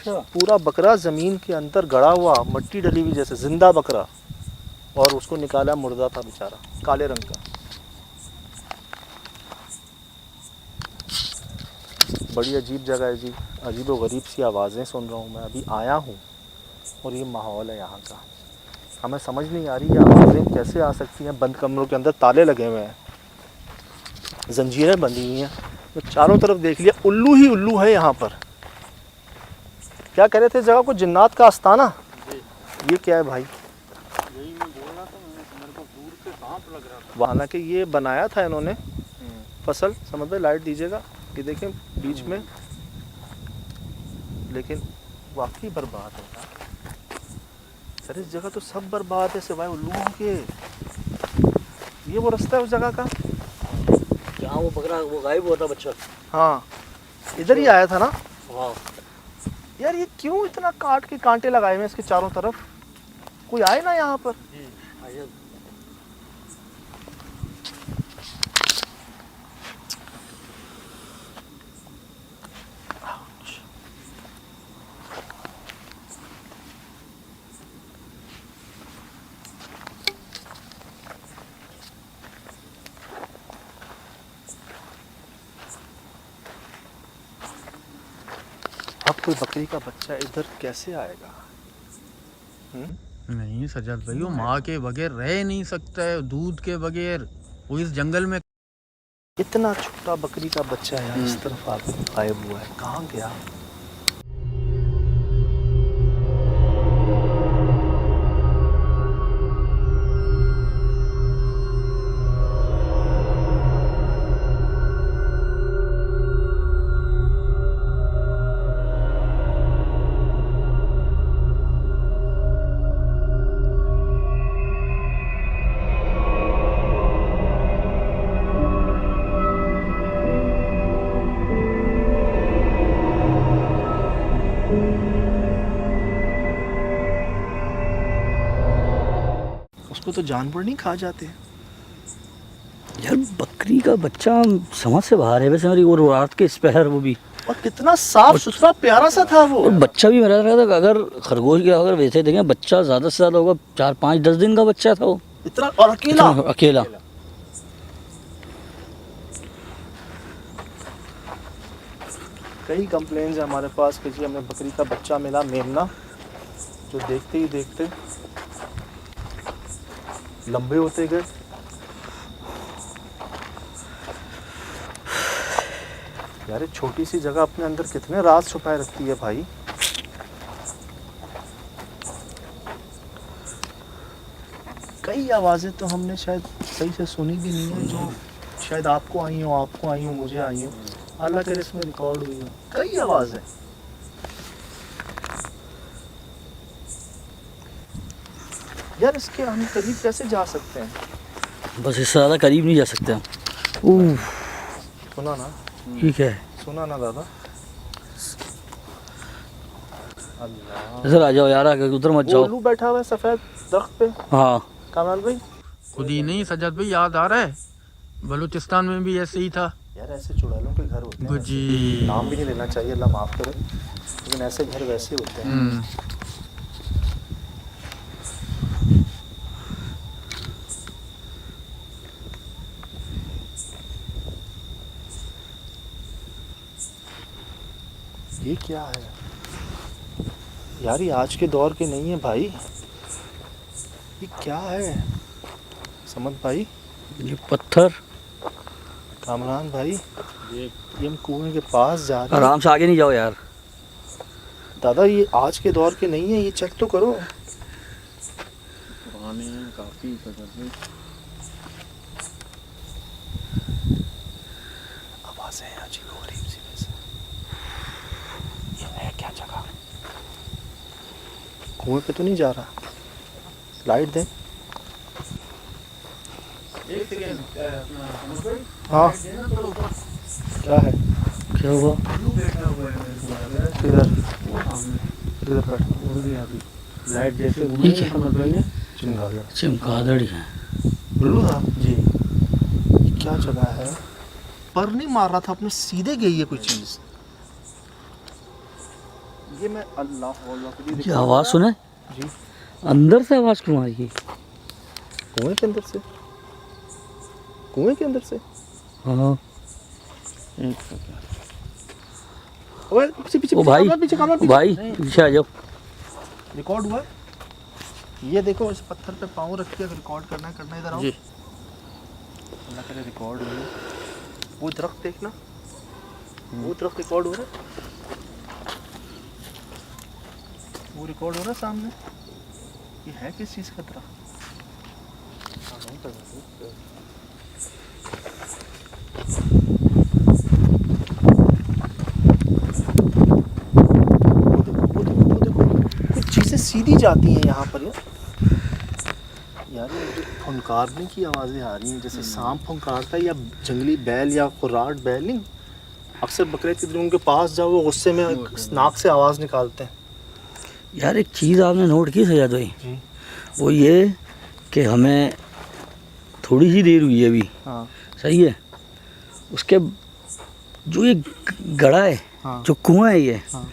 पूरा बकरा ज़मीन के अंदर गड़ा हुआ, मट्टी डली हुई जैसे, ज़िंदा बकरा, और उसको निकाला मुर्दा था बेचारा, काले रंग का। बड़ी अजीब जगह है जी, अजीब व गरीब सी आवाज़ें सुन रहा हूँ मैं। अभी आया हूँ और ये माहौल है यहाँ का। हमें समझ नहीं आ रही ये आवाज़ें कैसे आ सकती हैं। बंद कमरों के अंदर ताले लगे हुए हैं, जंजीरें बंधी हुई हैं। तो चारों तरफ देख लिया, उल्लू ही उल्लू है यहाँ पर। क्या कह रहे थे जगह को? जिन्नात का आस्ताना। ये क्या है भाई? यही मैं बोल रहा था, मेरे को दूर से सांप लग रहा था। हालांकि ये बनाया था इन्होंने फसल। समझ में, लाइट दीजिएगा, ये देखें बीच में, लेकिन वाकई बर्बाद है यार। सर इस जगह तो सब बर्बाद है सिवाय उल्लुओं के। ये वो रास्ता है उस जगह का जहाँ वो बकरा वो गायब हुआ था बच्चा। हाँ, इधर ही आया था ना? वाह यार ये क्यों इतना काट के कांटे लगाए हुए इसके चारों तरफ? कोई आए ना यहाँ पर? अब कोई बकरी का बच्चा इधर कैसे आएगा? नहीं सजाद भाई, वो माँ के बगैर रह नहीं सकता है, दूध के बगैर। वो इस जंगल में इतना छोटा बकरी का बच्चा है यार, इस तरफ आके गायब हुआ है, कहाँ गया? को तो जानवर नहीं खा जाते? यार बकरी का बच्चा समझ से बाहर है वैसे मेरी, और रात के स्पहर वो भी, और कितना साफ सुथरा प्यारा सा था वो। और बच्चा भी मेरा रहा था। अगर खरगोश का अगर वैसे देखें बच्चा ज़्यादा से ज़्यादा होगा 4-5-10 दिन का बच्चा था वो, इतना, और अकेला। अकेला। कई कंप्लेंट्स है हमारे पास कि जी हमें बकरी का बच्चा मिला, मेमना, जो देखते ही देखते लंबे होते गए। यार एक छोटी सी जगह अपने अंदर कितने राज छुपाए रखती है भाई। कई आवाज़ें तो हमने शायद सही से सुनी भी नहीं है, जो शायद आपको आई हो, मुझे आई हो, अल्लाह करे इसमें रिकॉर्ड हुई हो। कई आवाज़ें। यार इसके हम करीब कैसे जा सकते हैं? बस इससे ज़्यादा करीब नहीं जा सकते हम। सुना ना, ठीक है, सुना ना दादा। अल्लाह, इधर आ जाओ यार, आगे उधर मत जाओ। उल्लू बैठा हुआ है सफेद दरख्त पे। हाँ कामरान भाई, खुद ही नहीं सज्जाद भाई, याद आ रहा है बलूचिस्तान में भी ऐसे ही था। यार ऐसे चुड़ैलों के घर होते हैं, जी। नाम भी नहीं लेना चाहिए, अल्लाह माफ़ करे, लेकिन ऐसे घर वैसे होते हैं। ये क्या है यार? ये आज के दौर के नहीं है भाई। ये क्या है समद भाई? ये पत्थर। कामरान भाई, ये हम कुएं के पास जा रहे हैं। आराम से आगे नहीं जाओ यार। दादा ये आज के दौर के नहीं है, ये चेक तो करो। पुराने हैं काफी सज्जाद भाई। आवाज़ें हैं अजीब सी वैसे। ये है क्या जगह? कुएं पे तो नहीं जा रहा? लाइट दे। एक सेकंड, हाँ क्या है? क्या हुआ? किधर किधर बैठ? लाइट जैसे ठीक है। चिंगारी चमगादड़ है। बिल्लू था जी। ये क्या जगह है? पर नहीं मार रहा था अपने, सीधे गई है कोई चीज़। ये मैं अल्लाह ये आवाज़ सुने? जी। अंदर से आवाज़ क्यों आ रही है? कुएं के अंदर से? कुएं के अंदर से? हाँ। ओए पीछे पीछे ओ भाई, पीछे कामरान, ओ भाई पीछे आ जाओ। रिकॉर्ड हुआ है? ये देखो इस पत्थर पे पाँव रख के रिकॉर्ड करना है, इधर आओ। जी। अल्लाह करे रिकॉर्ड हुई। वो दरख्त देखना, वो दरख्त रिकॉर्ड हो रहा है, वो रिकॉर्ड हो रहा है सामने। ये है किस चीज़ का दरख्त? वो देखो कुछ चीज़ें सीधी जाती हैं यहाँ पर। यार ये मुझे फुनकारने की आवाज़ें आ रही हैं, जैसे सांप फुनकारता है या जंगली बैल या खुराट बैल। नहीं, अक्सर बकरे के दिन उनके पास जाओ, वो गुस्से में नाक से आवाज़ निकालते हैं। यार एक चीज़ आपने नोट की सजाद भाई, जी। वो ये कि हमें थोड़ी ही देर हुई है अभी, हाँ सही है, उसके जो ये गड़ा है, हाँ जो कुआं है ये, हाँ।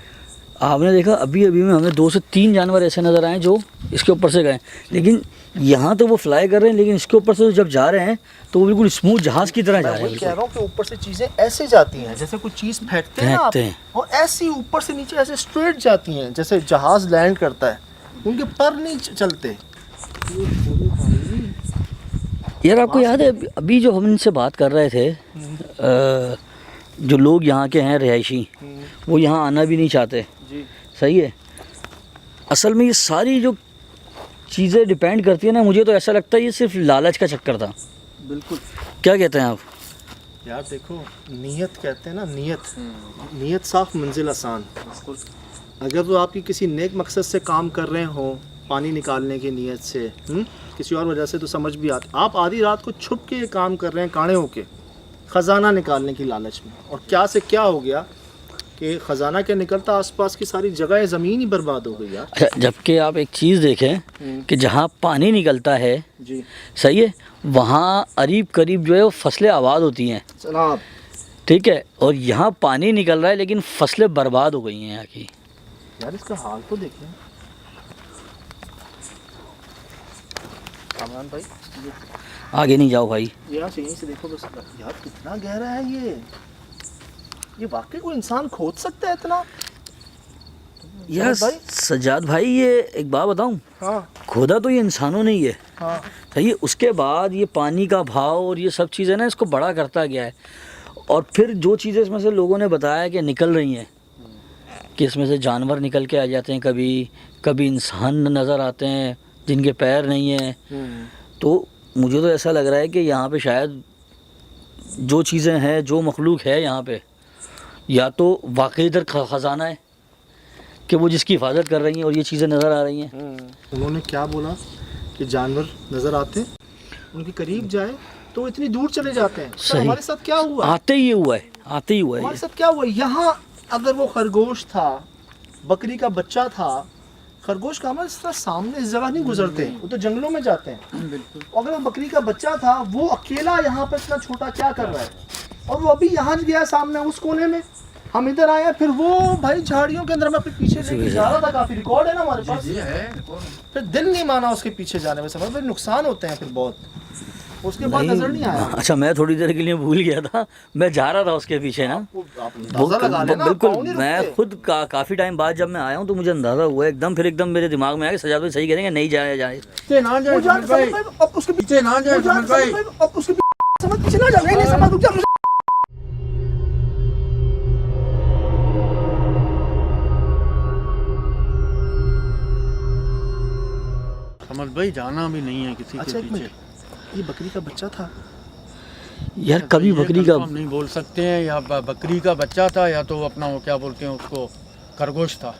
आपने देखा अभी अभी में हमें 2 से 3 जानवर ऐसे नज़र आए जो इसके ऊपर से गए। लेकिन यहाँ तो वो फ्लाई कर रहे हैं, लेकिन इसके ऊपर से जब जा रहे हैं तो वो बिल्कुल स्मूथ जहाज़ की तरह जा मैं रहे वही हैं। कह रहा हूँ कि ऊपर से चीज़ें ऐसे जाती हैं, जैसे कुछ चीज़ फेंकते हैं ना आप, फेंकते हैं। और ऐसी ऊपर से नीचे ऐसे स्ट्रेट जाती हैं, जैसे जहाज़ लैंड करता है, उनके पर नहीं चलते। यार आपको याद है अभी जो हम इनसे बात कर रहे थे, जो लोग यहाँ के हैं रिहायशी, वो यहाँ आना भी नहीं चाहते, जी। सही है। असल में ये सारी जो चीज़ें डिपेंड करती है ना, मुझे तो ऐसा लगता है ये सिर्फ लालच का चक्कर था। बिल्कुल। क्या कहते हैं आप? यार देखो, नीयत कहते हैं ना, नीयत साफ मंजिल आसान। अगर तो आपकी किसी नेक मकसद से काम कर रहे हो, पानी निकालने की नीयत से, किसी और वजह से, तो समझ भी आती। आप आधी रात को छुप के ये काम कर रहे हैं, काणे होके, ख़जाना निकालने की लालच में, और क्या से क्या हो गया कि ख़जाना क्या निकलता, आसपास की सारी जगह ज़मीन ही बर्बाद हो गई यार। अच्छा, जबकि आप एक चीज़ देखें कि जहाँ पानी निकलता है, जी सही है, वहाँ करीब करीब जो है वो फसलें आबाद होती हैं, जनाब। ठीक है, और यहाँ पानी निकल रहा है लेकिन फसलें बर्बाद हो गई हैं यहाँ की। यार इसका हाल तो देखिए कामरान भाई, आगे नहीं जाओ भाई। यहाँ से यहीं से देखो बस यार, कितना गहरा है ये वाकई कोई इंसान खोद सकता है इतना? यार भाई? सजाद भाई, ये एक बात बताऊं, हाँ खोदा तो ये इंसानों ने ही है, हाँ सही है, उसके बाद ये पानी का भाव और ये सब चीज़ें ना इसको बड़ा करता गया है, और फिर जो चीज़ें इसमें से लोगों ने बताया कि निकल रही हैं, कि इसमें से जानवर निकल के आ जाते हैं, कभी इंसान नज़र आते हैं जिनके पैर नहीं हैं, तो मुझे तो ऐसा लग रहा है कि यहाँ पे शायद जो चीज़ें हैं, जो मखलूक है यहाँ पे, या तो वाकई इधर ख़जाना है कि वो जिसकी हिफाजत कर रही हैं और ये चीज़ें नज़र आ रही हैं। उन्होंने क्या बोला कि जानवर नज़र आते हैं, उनके करीब जाए तो वो इतनी दूर चले जाते हैं। सर, सही। हमारे साथ क्या हुआ? आते ही हुआ है हमारे साथ क्या हुआ? यहाँ अगर वो खरगोश था, बकरी का बच्चा था, खरगोश का इस तरह सामने इस जगह नहीं गुजरते, वो तो जंगलों में जाते हैं। बिल्कुल। अगर वो बकरी का बच्चा था, वो अकेला यहाँ पर इतना छोटा क्या कर रहा है? और वो अभी यहाँ गया सामने उस कोने में, हम इधर आए, फिर वो भाई झाड़ियों के अंदर में अपने पीछे लेके जा रहा था। काफी रिकॉर्ड है ना हमारे पास। ये है फिर दिल नहीं माना उसके पीछे जाने में, समझ, फिर नुकसान होते हैं फिर बहुत। उसके बाद नजर नहीं आया। अच्छा, मैं थोड़ी देर के लिए भूल गया था, मैं जा रहा था उसके पीछे ना, आप अंदाजा लगा लेना, बिल्कुल। पाँव नहीं मैं रुकते। खुद काफ़ी टाइम बाद जब मैं आया हूँ तो मुझे अंदाज़ा हुआ एकदम, फिर एकदम मेरे दिमाग में आया कि सजाद भाई सही कह रहे हैं, नहीं जाया जाए। पीछे ना जाए वो जान समझ भाई, समझ भाई, अब उसके पीछे ना जाए वो जान समझ भाई। समझ भाई, अब उसके समझ पीछे ना जा, नहीं समझ, रुक जा। समझ भाई, जाना भी नहीं है किसी अच्छा के एक पीछे। मिनट, ये बकरी का बच्चा था? यार कभी ये बकरी का, confirm नहीं बोल सकते हैं, या बकरी का बच्चा था या तो अपना वो क्या बोलते हैं उसको, खरगोश था।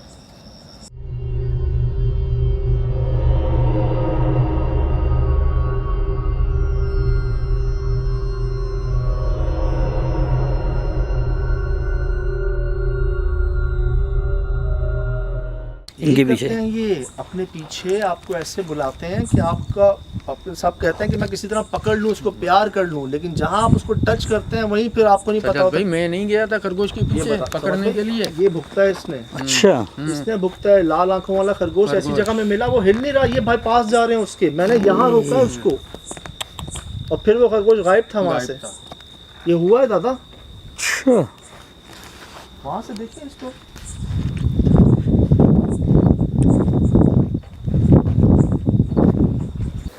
इनके यही पीछे। करते हैं ये अपने पीछे, आपको ऐसे बुलाते हैं कि आपके साहब कहते हैं कि मैं किसी तरह पकड़ लूं उसको, प्यार कर लूं, लेकिन जहां आप उसको टच करते हैं वहीं फिर आपको नहीं पता सजाद होता। भाई, मैं नहीं गया था खरगोश के ये पीछे बता, पकड़ने के लिए। ये भुगता है इसने, अच्छा, इसने भुगता है। लाल आंखों वाला खरगोश ऐसी जगह में मिला, वो हिल नहीं रहा, ये भाई पास जा रहे हैं उसके, मैंने यहाँ रोका है उसको, और फिर वो खरगोश गायब था वहां से। गायब था। ये हुआ है दादा, अच्छा, वहां से देखिए इसको।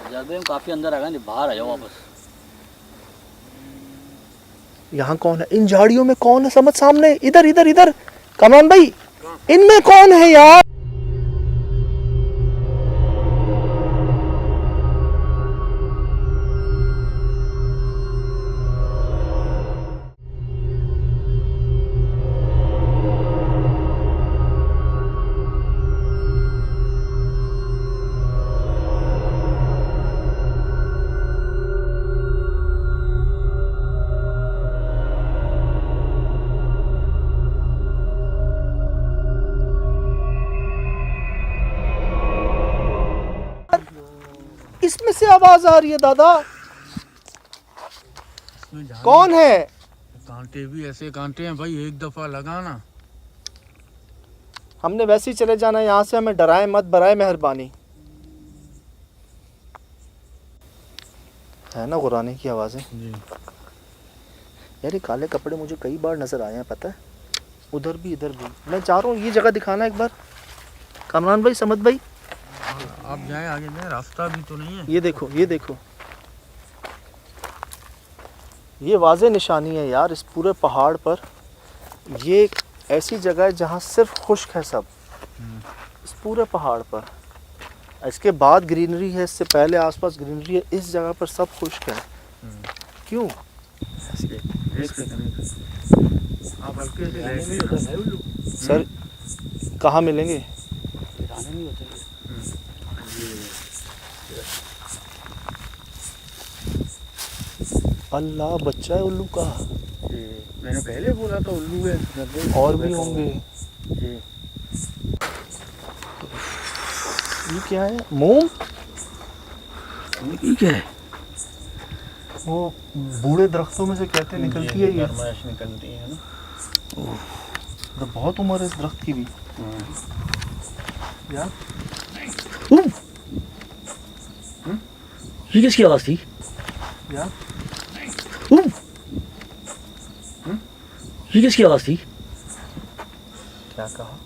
सजाद भाई हम काफ़ी अंदर आ गए, बाहर आ जाओ वापस। यहाँ कौन है? इन झाड़ियों में कौन है? समझ सामने, इधर इधर इधर, कमान भाई, इनमें कौन है यार? इसमें से आवाज आ रही है दादा, कौन है? कांटे भी ऐसे कांटे हैं भाई, एक दफा लगाना। हमने वैसे ही चले जाना यहाँ से, हमें डराए मत, बराए मेहरबानी। है ना गुराने की आवाज़ें? यार ये काले कपड़े मुझे कई बार नज़र आए हैं, पता है, उधर भी इधर भी। मैं चाह रहा हूँ ये जगह दिखाना एक बार, कामरान भाई, समझ भाई। आप जाएं, आगे जाएं, रास्ता भी तो नहीं है। ये देखो, ये देखो, ये वाज़े निशानी है यार इस पूरे पहाड़ पर। ये एक ऐसी जगह है जहाँ सिर्फ खुश्क है सब, इस पूरे पहाड़ पर। इसके बाद ग्रीनरी है, इससे पहले आसपास ग्रीनरी है, इस जगह पर सब खुश्क है। क्यों? आप हल्के सर कहाँ मिलेंगे? अल्लाह, बच्चा है उल्लू का। मैंने पहले बोला था उल्लू है सजद भाई। और भी होंगे। जी। ये क्या है? मोम? ये क्या है? वो बूढ़े दरख्तों में से कहते हैं निकलती है ये। गरमाइश निकलती है ना। तो बहुत उम्र है इस दरख्त की भी यार। ये किसकी आवाज थी यार ये किसकी आवाज थी? क्या कहा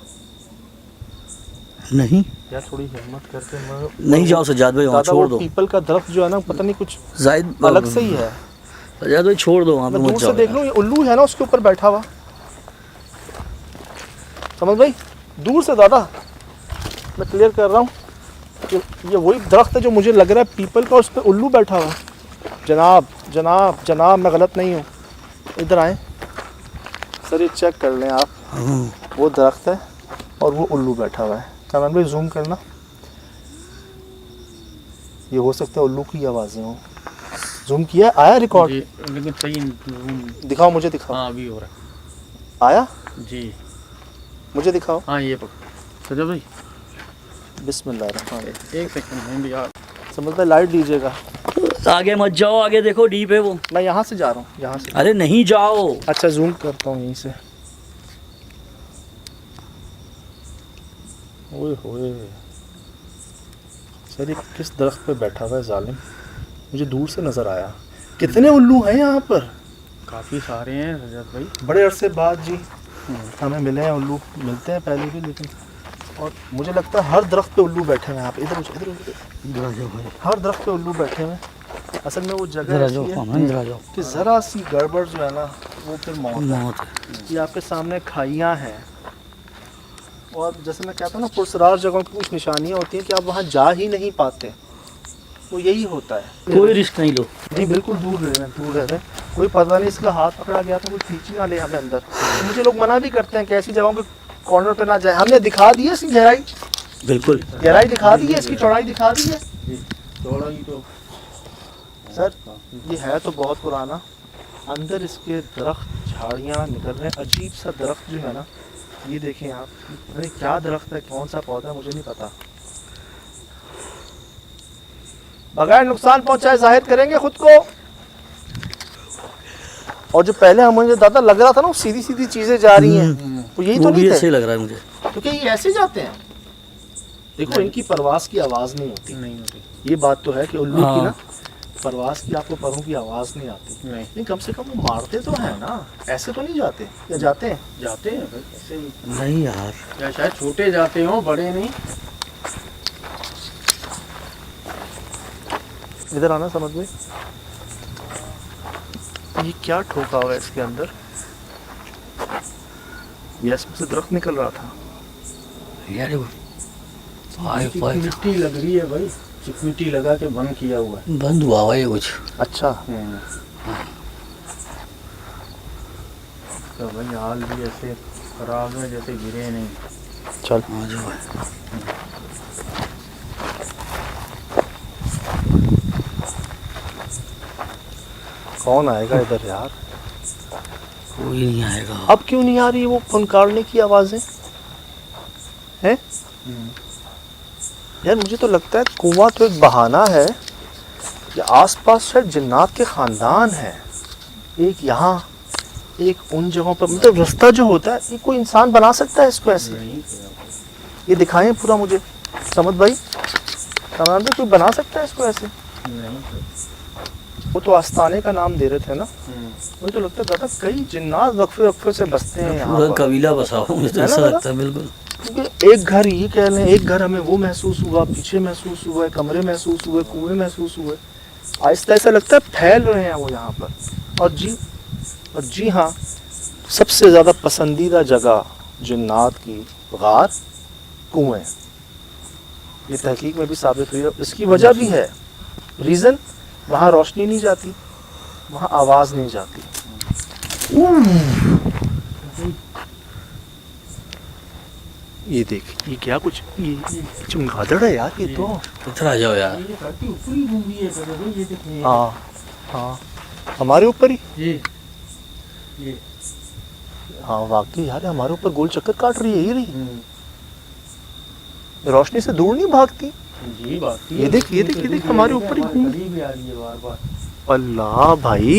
नहीं यार? थोड़ी हिम्मत करके मैं नहीं जाओ सज्जाद भाई, वहाँ दादा, छोड़ वो दो। पीपल का दरख्त जो है ना, पता नहीं कुछ जायद अलग से ही है। सज्जाद भाई छोड़ दो, वहाँ पे मैं मत दूर से जाओ देख यार। लूँ, ये उल्लू है ना उसके ऊपर बैठा हुआ। समझ भाई, दूर से दादा मैं क्लियर कर रहा हूँ कि ये वही दरख्त है जो मुझे लग रहा है पीपल का, उस पर उल्लू बैठा हुआ। जनाब जनाब जनाब, मैं गलत नहीं हूँ, इधर आए सर, ये चेक कर लें आप। वो दरख्त है और वो उल्लू बैठा हुआ है। कैमरामैन भाई जूम करना, ये हो सकता है उल्लू की आवाज़ें हों। जूम किया, आया रिकॉर्ड? जी, लेकिन सही दिखाओ, मुझे दिखाओ। हाँ अभी हो रहा आया? है जी। मुझे दिखाओ। हाँ ये पकड़ सजद भाई, बिस्मिल्लाह। एक सेकंड में भी यार। समझ भाई लाइट दीजिएगा। आगे मत जाओ, आगे देखो डीप है वो। मैं यहाँ से जा रहा हूँ, यहाँ से। अरे नहीं जाओ। अच्छा जूम करता हूँ यहीं से। ओए होए सर, ये किस दरख्त पे बैठा हुआ है जालिम? मुझे दूर से नज़र आया। कितने उल्लू हैं यहाँ पर? काफ़ी सारे हैं सजद भाई। बड़े अरसे बाद जी हमें मिले हैं उल्लू। मिलते हैं पहले भी, लेकिन और मुझे लगता है हर दरख्त पे उल्लू बैठे हुए हैं यहाँ पे। इधर इधर इधर, हर दरख्त पे उल्लू बैठे हुए हैं। असल में वो जगह ऐसी है कि ज़रा सी गड़बड़ जो है ना, वो फिर मौत है। ये आपके सामने खाइयाँ हैं, और जैसे मैं कहता हूँ ना, पुरसरार जगहों की कुछ निशानियाँ होती हैं कि आप वहाँ जा ही नहीं पाते। वो यही होता है। कोई रिस्क नहीं लो। नहीं बिल्कुल दूर रहे, दूर रहे। कोई पता नहीं इसका हाथ पकड़ा गया था, कोई खींच ना ले हमें अंदर। तो मुझे लोग मना भी करते हैं कि ऐसी जगहों के कॉर्नर पे ना जाए। हमने दिखा दी है इसकी गहराई, बिल्कुल गहराई दिखा दी है, इसकी चौड़ाई दिखा दी है। चौड़ाई तो सर ये है तो बहुत पुराना, अंदर इसके दरख्त झाड़ियाँ निकल रहे हैं। अजीब सा दरख्त जो है ना, ये देखें आप, अरे क्या दरख्त है, कौन सा पौधा है मुझे नहीं पता। बगैर नुकसान पहुंचाए जाहिर करेंगे खुद को। और जो पहले हम मुझे दादा लग रहा था ना, वो सीधी सीधी चीजें जा रही हैं, तो यही तो वो भी नहीं ऐसे थे। ही लग रहा है मुझे। तो क्या ये ऐसे जाते हैं? देखो इनकी परवास की आवाज नहीं होती। नहीं होती। ये बात तो है कि उल्लू की हाँ। ना परवास की आपको परों की आवाज नहीं आती। नहीं नहीं कम से कम वो मारते तो हैं ना, ऐसे तो नहीं जाते। या जाते हैं? जाते हैं भाई, ऐसे ही। नहीं यार, या शायद छोटे जाते हो, बड़े नहीं। इधर आना, समझ में। ये क्या ठोका हुआ है इसके अंदर? ये इसमें से दरख्त निकल रहा था। यार वो पाइप मिट्टी लग रही है भाई, चिकमिट्टी लगा के बंद किया हुआ है। बंद हुआ हुआ है कुछ। अच्छा तो भाई हाल भी ऐसे खराब है जैसे गिरे नहीं। चल हाँ जो है। कौन आएगा इधर यार? कोई नहीं आएगा। अब क्यों नहीं आ रही वो फुनकारने की आवाजें हैं? यार मुझे तो लगता है कुआं तो एक बहाना है, या आसपास शायद जिन्नात के खानदान है। एक यहाँ, एक उन जगहों पर। मतलब रास्ता जो होता है, ये कोई इंसान बना सकता है इसको ऐसे? ये दिखाएं पूरा मुझे, समझ भाई, समझ कोई बना सकता है इसको ऐसे? वो तो आस्ताने का नाम दे रहे थे ना, मुझे तो लगता है दादा कई जिन्नात वक्फे वक्फे से बसते हैं यहाँ पूरा पर। कबीला बसा हुआ, मुझे तो है ना ऐसा दादा? लगता है बिल्कुल। क्योंकि एक घर ये कह लें, एक घर हमें वो महसूस हुआ, पीछे महसूस हुआ, कमरे महसूस हुए, कुएं महसूस हुए। आहिस्ता ऐसा लगता है फैल रहे हैं वो यहाँ पर। और जी हाँ, सबसे ज़्यादा पसंदीदा जगह जिन्नात की गार, कुएं। ये तहकीक में भी साबित हुई है। इसकी वजह भी है, रीज़न, वहाँ रोशनी नहीं जाती, वहाँ आवाज़ नहीं जाती। ये देख, ये क्या कुछ, ये चमगादड़ है यार ये तो। इधर आ जाओ यार। ये धरती ऊपर ही घूम रही है सर भाई, ये देखिए। हाँ हाँ, हमारे ऊपर ही। ये हाँ वाकई यार हमारे ऊपर गोल चक्कर काट रही है ये रही, रोशनी से दूर नहीं भागती। जी बात ये देख हमारे ऊपर ही घूम भी आ रही है बार बार। अल्लाह भाई,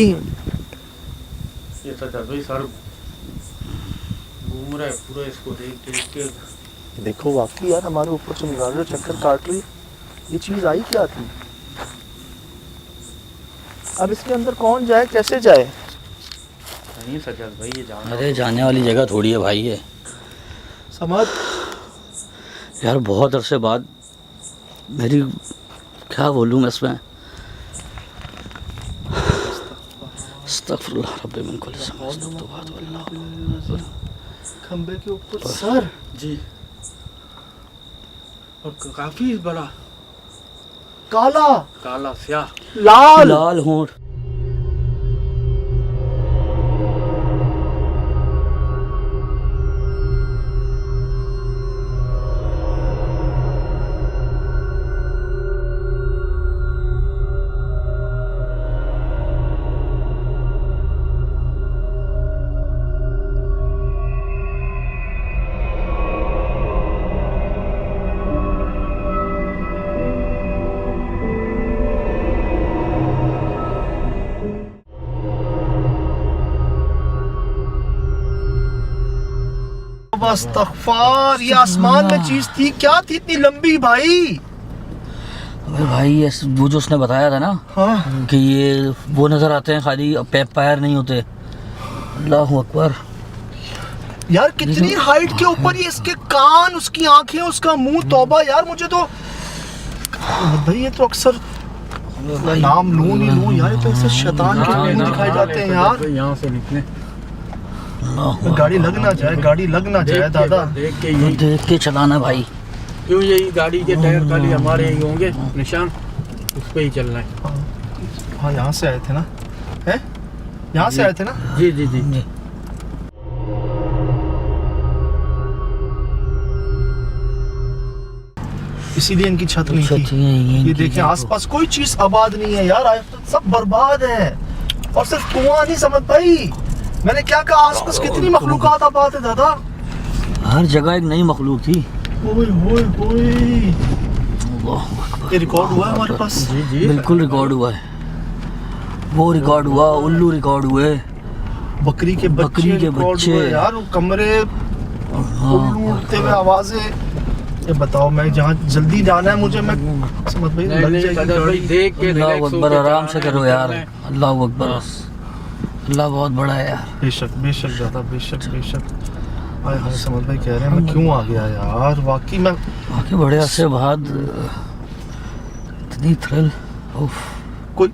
ये सच भाई सर घूम रहा है पूरा, इसको देख देख के। देखो वाकई यार हमारे ऊपर चमगादड़ चक्कर काट रही, ये चीज आई क्या थी? अब इसके अंदर कौन जाए, कैसे जाए? नहीं सजल भाई ये जाना। अरे जाने वाली जगह थोड़ी है भाई ये समझ यार, बहुत अरसे बाद मेरी क्या बोलूँ मैं इसमें, अस्तगफिरुल्लाह रब्बी मिन कुल्लि ज़ंब अस्तगफिरुल्लाह। खंबे के ऊपर सर जी, और काफी बड़ा काला काला स्याह लाल लाल होंठ। अस्तगफार, ये आसमान में चीज थी क्या थी इतनी लंबी भाई? अबे भाई ये वो जो उसने बताया था ना हाँ कि ये वो नजर आते हैं खाली, पैर नहीं होते। अल्लाह अकबर यार कितनी हाइट के ऊपर ये, इसके कान, उसकी आंखें, उसका मुंह, तौबा यार मुझे तो भाई ये तो अक्सर नाम लूं नहीं लूं यार, ये तो ऐसे शैतान के मुंह दिखाए जाते हैं यार। यहाँ से निकले, गाड़ी लग ना जाए, गाड़ी लग ना जाए दादा। देख के यही, देख के चलाना भाई। क्यों यही गाड़ी के टायर खाली हमारे यही होंगे निशान, उस पे ही चलना है। हाँ यहाँ से आए थे ना, हैं? यहाँ से आए थे ना? जी जी जी। इसीलिए इनकी छत नहीं छत थी। नहीं है ये इनकी, देखें आसपास कोई चीज आबाद नहीं है यार, सब बर्बाद है और सिर्फ कुआं नहीं समझ भाई। मैंने क्या कहा, आसपास कितनी मखलूकात आबाद है दादा, हर जगह एक नई मखलूक थी। ओए ओए ओए, अल्लाह अकबर। ये रिकॉर्ड हुआ है हमारे पास। जी जी बिल्कुल रिकॉर्ड हुआ है, वो रिकॉर्ड हुआ, उल्लू रिकॉर्ड हुए, बकरी के बकरी के रिकॉर्ड बच्चे। हुए यार, वो कमरे, उल्लू उड़ते हुए आवाजें। ये बताओ, मैं जहाँ जल्दी जाना है मुझे, मैं समझ भाई नहीं, लग नहीं, जाएगी सजल भाई गाड़ी। देख के अल्लाह relax अकबर, होके आराम से चलाना करो है, यार। निकलना है। अल्लाह अकबर, अल्लाह बहुत बड़ा है यार। बेशक दादा, बेशक। हाय हाय, समझ भाई कह रहे हैं मैं क्यों आ गया यार, वाकई मैं बाकी बड़े अरसे बाद इतनी थ्रिल। उफ, कोई,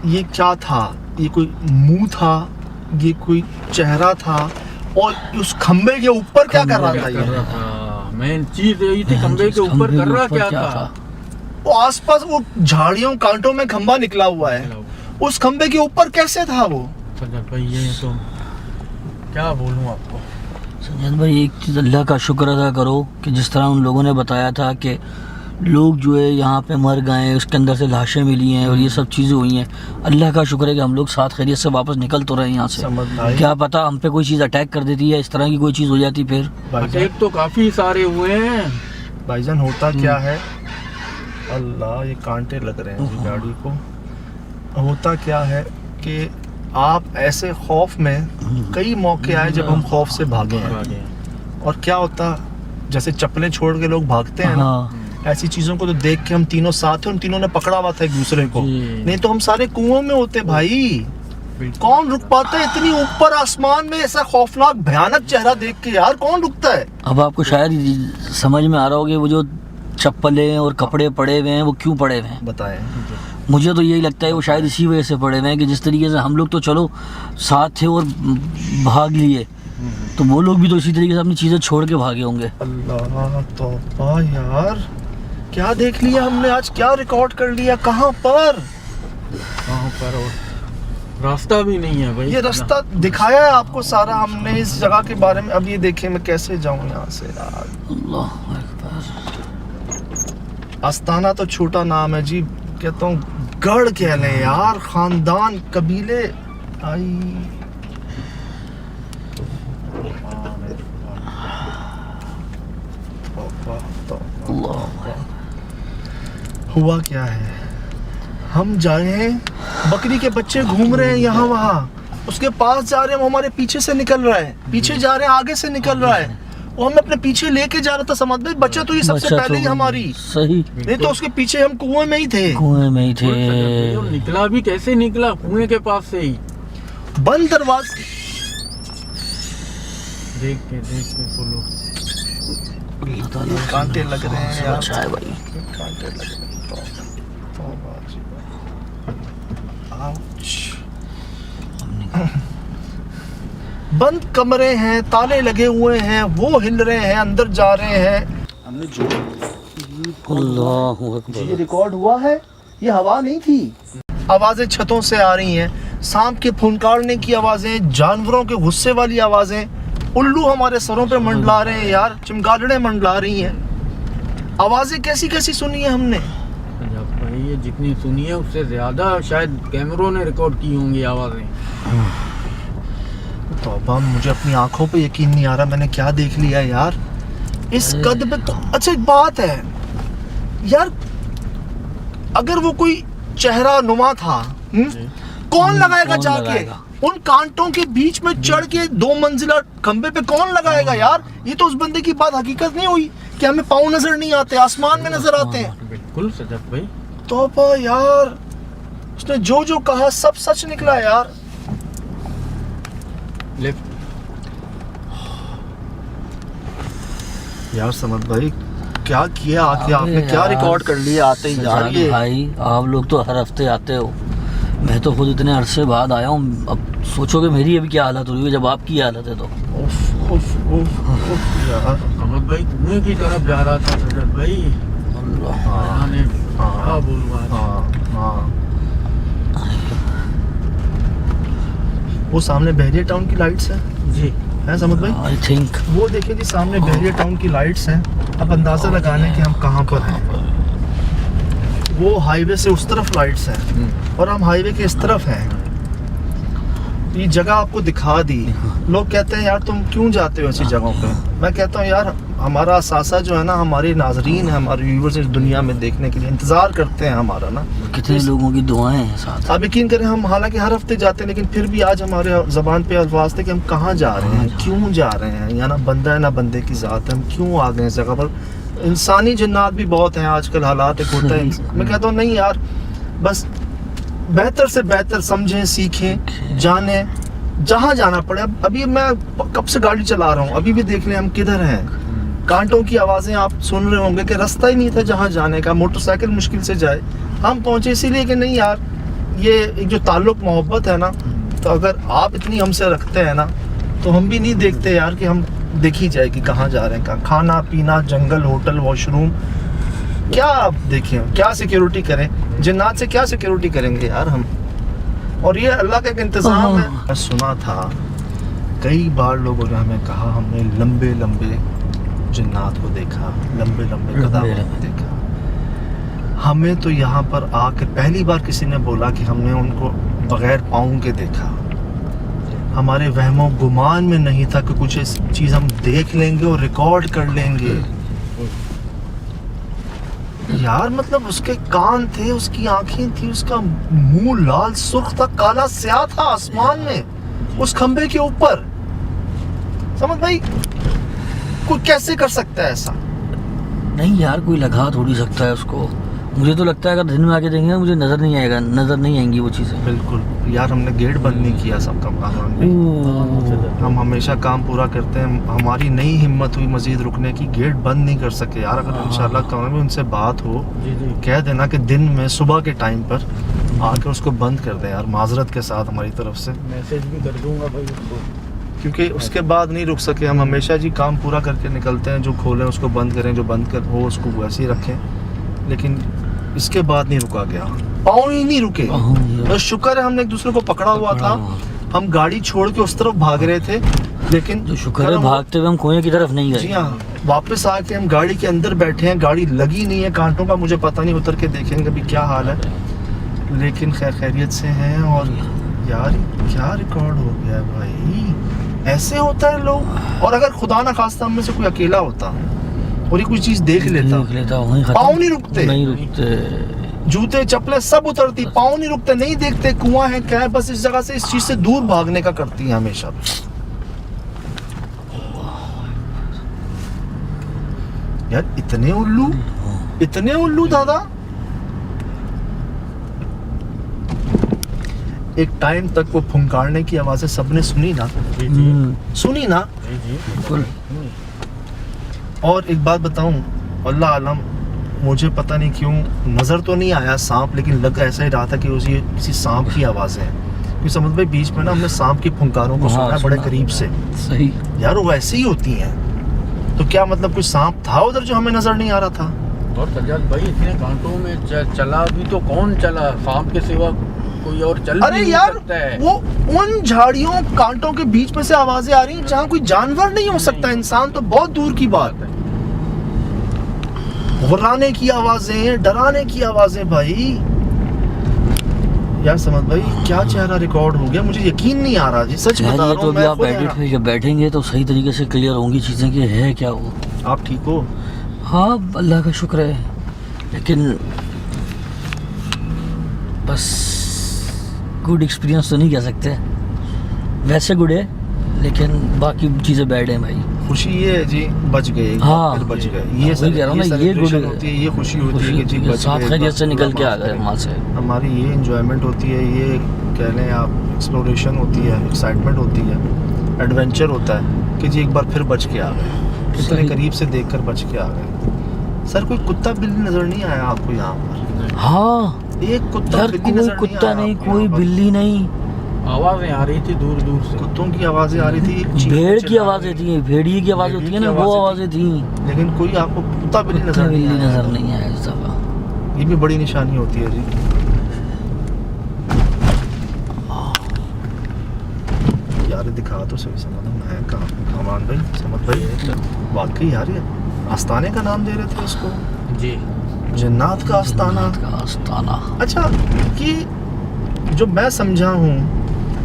ये क्या था, ये कोई मुंह था, ये कोई चेहरा था, और उस खंबे के ऊपर क्या कर रहा था कर रहा ये? था, मेन चीज यही थी, खंबे के ऊपर कर रहा क्या था? वो आसपास वो झाड़ियों कांटों में खंबा निकला हुआ है, उस खंबे के ऊपर कैसे था वो? सजल भाई ये तो क्या बोलूं आपको। संजय भाई एक चीज़ अल्लाह का शुक्र अदा करो कि जिस तरह उन लोगों ने बताया था कि लोग जो है यहाँ पे मर गए, उसके अंदर से लाशें मिली हैं और ये सब चीज़ें हुई हैं, अल्लाह का शुक्र है कि हम लोग साथ खैरियत से वापस निकल तो रहे हैं यहाँ से। समझ भाई, क्या पता हम पे कोई चीज़ अटैक कर देती है, इस तरह की कोई चीज़ हो जाती फिर। अटैक तो काफी सारे हुए हैं भाईजान होता क्या है, अल्लाह ये कांटे लग रहे हैं जी गाड़ी को। होता क्या है कि आप ऐसे खौफ में, कई मौके आए जब हम खौफ से भागे हैं, और क्या होता, जैसे चप्पलें छोड़ के लोग भागते हैं ना, हाँ ऐसी चीजों को तो देख के हम तीनों साथ थे, उन तीनों ने पकड़ा हुआ था एक दूसरे को, जी। नहीं तो हम सारे कुओं में होते भाई। कौन रुक पाता है इतनी ऊपर आसमान में, ऐसा खौफनाक भयानक चेहरा देख के यार, कौन रुकता है? अब आपको शायद समझ में आ रहा होगा वो जो चप्पलें और कपड़े पड़े हुए हैं वो क्यों पड़े हुए हैं। बताएं। मुझे तो यही लगता है वो शायद इसी वजह से पड़े हुए हैं कि जिस तरीके से हम लोग तो चलो साथ थे और भाग लिए, तो वो लोग भी तो इसी तरीके से अपनी चीज़ें छोड़ के भागे होंगे। अल्लाह तौबा यार, क्या देख लिया हमने आज, क्या रिकॉर्ड कर लिया, कहाँ पर? और रास्ता भी नहीं है भाई। ये रास्ता दिखाया है आपको सारा हमने इस जगह के बारे में। अब ये देखें मैं कैसे जाऊं यहाँ से यार। अल्लाह अकबर। आस्ताना तो छोटा नाम है जी, कहता हूँ गढ़ कह लें यार, खानदान कबीले। आई हुआ क्या है, हम जाए हैं, बकरी के बच्चे घूम रहे हैं यहाँ वहाँ, उसके पास जा रहे हैं, वो हमारे पीछे से निकल रहा है, पीछे जा रहे हैं, आगे से निकल रहा है, वो हमें अपने पीछे लेके जा रहा था। समझ में, बच्चा तो ये सबसे बच्चा पहले ही तो हमारी, सही नहीं तो उसके पीछे हम कुएं में ही थे। कुएं में ही थे। और निकला भी कैसे निकला, कुएं के पास से ही बंद दरवाजे, देख के बोलो। अल्लाह ताला कांटे लग रहे हैं यार, अच्छा है भाई। कांटे लग रहे हैं। तौबा जी। आउच। बंद कमरे हैं, ताले लगे हुए हैं, वो हिल रहे हैं, अंदर जा रहे हैं। हमने जो अल्लाहु ये अकबर। रिकॉर्ड हुआ है, ये हवा नहीं थी। आवाजें छतों से आ रही हैं, सांप के फुनकारने की आवाजें, जानवरों के गुस्से वाली आवाजें, उल्लू हमारे सरों पे मंडला रहे हैं यार, चिमगादड़ें मंडला रही हैं। आवाजें कैसी कैसी सुनी है हमने। जब भाई ये जितनी सुनी है उससे ज्यादा शायद कैमरों ने रिकॉर्ड की होंगी आवाजें। तौबा, मुझे अपनी आंखों पे यकीन नहीं आ रहा, मैंने क्या देख लिया यार इस कद पे तो। अच्छा एक बात है यार, अगर वो कोई चेहरा नुमा था, कौन लगाएगा कौन जाके लगाएगा? उन कांटों के बीच में चढ़ के 2 मंजिला खंबे पे कौन लगाएगा यार। ये तो उस बंदे की बात हकीकत नहीं हुई कि हमें पाँव नजर नहीं आते, आसमान में नजर आते हैं। बिल्कुल सजद भाई। तौबा यार, उसने जो जो कहा सब सच निकला यार। लेफ्ट यार समझ भाई, क्या किया आके आपने, क्या यार, रिकॉर्ड कर लिया आते ही यार। सजाद ये भाई, आप लोग तो हर हफ्ते आते हो, मैं तो खुद इतने अरसे बाद आया हूँ। अब सोचो कि मेरी अभी क्या हालत हुई है जब आपकी हालत है तो। उफ उफ उफ उफ यार। अहमद भाई कुएं की तरफ जा रहा था सजद भाई। हाँ ने क्या बोलवा। हाँ हाँ। वो सामने बहरिया टाउन की लाइट्स हैं जी हैं समझ भाई, आई थिंक वो देखिए जी सामने बहरिया टाउन की लाइट्स हैं। अब अंदाजा लगाने कि हम कहाँ पर हैं। वो हाईवे से उस तरफ लाइट्स हैं और हम हाईवे के इस तरफ हैं। ये जगह आपको दिखा दी। लोग कहते हैं यार तुम क्यों जाते हो ऐसी जगहों पे। मैं कहता हूँ यार हमारा असासा जो है ना, हमारे नाजरीन है, हमारे व्यूवर्स इस दुनिया में देखने के लिए इंतज़ार करते हैं हमारा ना। कितने लोगों की दुआएं हैं साथ। आप यकीन करें, हम हालांकि हर हफ्ते जाते हैं लेकिन फिर भी आज हमारे ज़बान पे अल्फाज थे कि हम कहाँ जा रहे हैं, क्यों जा रहे हैं। या ना बंदा है ना बंदे की ज़ात है, हम क्यों आ गए इस जगह पर। इंसानी जन्नात भी बहुत हैं आजकल, हालात एक होता है। मैं कहता हूँ नहीं यार, बस बेहतर से बेहतर समझें, सीखें, जानें, जहाँ जाना पड़े। अभी मैं कब से गाड़ी चला रहा हूँ, अभी भी देख लें हम किधर हैं। कांटों की आवाज़ें आप सुन रहे होंगे कि रास्ता ही नहीं था जहाँ जाने का, मोटरसाइकिल मुश्किल से जाए। हम पहुँचे इसीलिए कि नहीं यार, ये एक जो ताल्लुक़ मोहब्बत है ना, तो अगर आप इतनी हमसे रखते हैं ना, तो हम भी नहीं देखते यार कि हम देखी जाए कि कहाँ जा रहे हैं, कहाँ। खाना पीना, जंगल, होटल, वॉशरूम, क्या आप देखें, क्या सिक्योरिटी करें, जिन्नात से क्या सिक्योरिटी करेंगे यार हम। और ये अल्लाह का एक इंतज़ाम है। मैं सुना था कई बार लोगों ने हमें कहा, हमने लंबे लंबे जिन्नात को देखा, लंबे लंबे कदामों को देखा। हमें तो यहाँ पर आकर पहली बार किसी ने बोला कि हमने उनको बगैर पाँव के देखा। हमारे वहमो गुमान में नहीं था कि कुछ चीज़ हम देख लेंगे और रिकॉर्ड कर लेंगे। यार मतलब उसके कान थे, उसकी आंखें थी, उसका मुंह लाल सुर्ख था, काला स्याह था आसमान में, उस खंबे के ऊपर। समझ भाई, कोई कैसे कर सकता है ऐसा। नहीं यार, कोई लगा थोड़ी सकता है उसको। मुझे तो लगता है अगर दिन में आके देखेंगे मुझे नजर नहीं आएगा, नजर नहीं आएंगी वो चीज़ें। बिल्कुल यार, हमने गेट बंद नहीं किया सबका काम भी। हम हमेशा काम पूरा करते हैं। हमारी नई हिम्मत हुई मजीद रुकने की, गेट बंद नहीं कर सके यार। अगर इंशाल्लाह कौन भी उनसे बात हो, कह देना कि दिन में सुबह के टाइम पर आके उसको बंद कर दें यार, माजरत के साथ हमारी तरफ से। मैसेज भी कर दूंगा भाई उसको, क्योंकि उसके बाद नहीं रुक सके। हम हमेशा जी काम पूरा करके निकलते हैं। जो खोलें उसको बंद करें, जो बंद कर हो उसको वैसे ही रखें, लेकिन इसके बाद नहीं रुका गया, पाँव ही नहीं रुके। तो शुक्र है हमने एक दूसरे को पकड़ा हुआ था। हम गाड़ी छोड़ के उस तरफ भाग रहे थे, लेकिन जो शुक्र है भागते हुए हम कुएं की तरफ नहीं जी गए। हाँ, वापस आके हम गाड़ी के अंदर बैठे हैं। गाड़ी लगी नहीं है कांटों का, मुझे पता नहीं, उतर के देखेंगे अभी क्या हाल है। लेकिन खैरियत से हैं। और यार क्या रिकॉर्ड हो गया भाई, ऐसे होता है लोग। और अगर खुदा ना खास्ता हम में से कोई अकेला होता और ये कोई चीज देख लेता, वहीं खत्म। पाँव नहीं रुकते, नहीं रुकते, जूते चप्पलें सब उतरती, पाँव नहीं रुकते, नहीं देखते कुआं है क्या है, बस इस जगह से, इस चीज से दूर भागने का करती है हमेशा। यार इतने उल्लू दादा। एक टाइम तक वो फुंकारने की आवाजें सबने सुनी ना, सुनी ना। बिल्कुल। और एक बात बताऊं, अल्लाह आलम, मुझे पता नहीं क्यों नज़र तो नहीं आया सांप, लेकिन लग ऐसा ही रहा था कि उसी किसी सांप की आवाज़ है। क्योंकि समझ भाई बीच में ना हमने सांप की फुंकारों को सुना है बड़े करीब से। सही यार वो ऐसी ही होती हैं। तो क्या मतलब कोई सांप था उधर जो हमें नज़र नहीं आ रहा था? और सज्जाद भाई इतने कांटों में चला भी तो कौन चला, सांप के सिवा कोई और चल अरे भी नहीं यार सकता है। वो उन झाड़ियों कांटों के बीच में से आवाजें आ रही हैं जहाँ कोई जानवर नहीं हो सकता, इंसान तो बहुत दूर की बात है। घुराने की आवाजें, डराने की आवाजें भाई। यार समझ भाई क्या चेहरा रिकॉर्ड हो गया, मुझे यकीन नहीं आ रहा जी, सच बता रहा ये हूँ तो मैं अभी आप खुद हैरान। जब बैठेंगे तो सही तरीके से क्लियर होंगी चीज़ें कि है क्या वो। आप ठीक हो? हाँ अल्लाह का शुक्र है, लेकिन बस गुड एक्सपीरियंस तो नहीं कह सकते, वैसे गुड है लेकिन बाकी चीज़ें बैड हैं भाई। खुशी ये है जी बच गए, एक हाँ, बार फिर बच गए। वही कह रहा हूँ ना, ये celebration गुड होती है, ये खुशी होती है कि जी बच साथ गए, खैरियत बस से निकल पूरा के आ माफ गए करें। वहाँ से। हमारी ये इंजॉयमेंट होती है, ये कह लें आप एक्सप्लोरेशन होती है, एक्साइटमेंट होती है, एडवेंचर होता है कि जी एक बार फिर बच के आ गए, इतने सही। करीब से देखकर बच के आ गए। सर कोई कुत्ता बिल्ली नजर नहीं आया आपको यहाँ पर? हाँ एक कुत्ता यार, बिल्ली कोई नजर कुत्ता आया नहीं, आपको कोई यहाँ पर? बिल्ली नहीं, आवाजें आ रही थी दूर दूर से, कुत्तों की आवाजें आ रही थी, एक चीख भेड़ की चिल्ला आवाज़ें रही थी, भेड़िए की आवाज़ होती है ना, वो आवाज़ें थी। लेकिन कोई आपको कुत्ता बिल्ली कुत्ता नजर बिल्ली नहीं आया। नजर नहीं आया इस दफा। ये भी बड़ी निशानी होती है जी। यार दिखा तो सही, समझ है कहाँ कमान भाई, समझ भाई वाकई यार ये आस्ताने का नाम दे रहे थे इसको, जी जन्नत का आस्ताना। जन्नत का आस्ताना। अच्छा कि जो मैं समझा हूँ,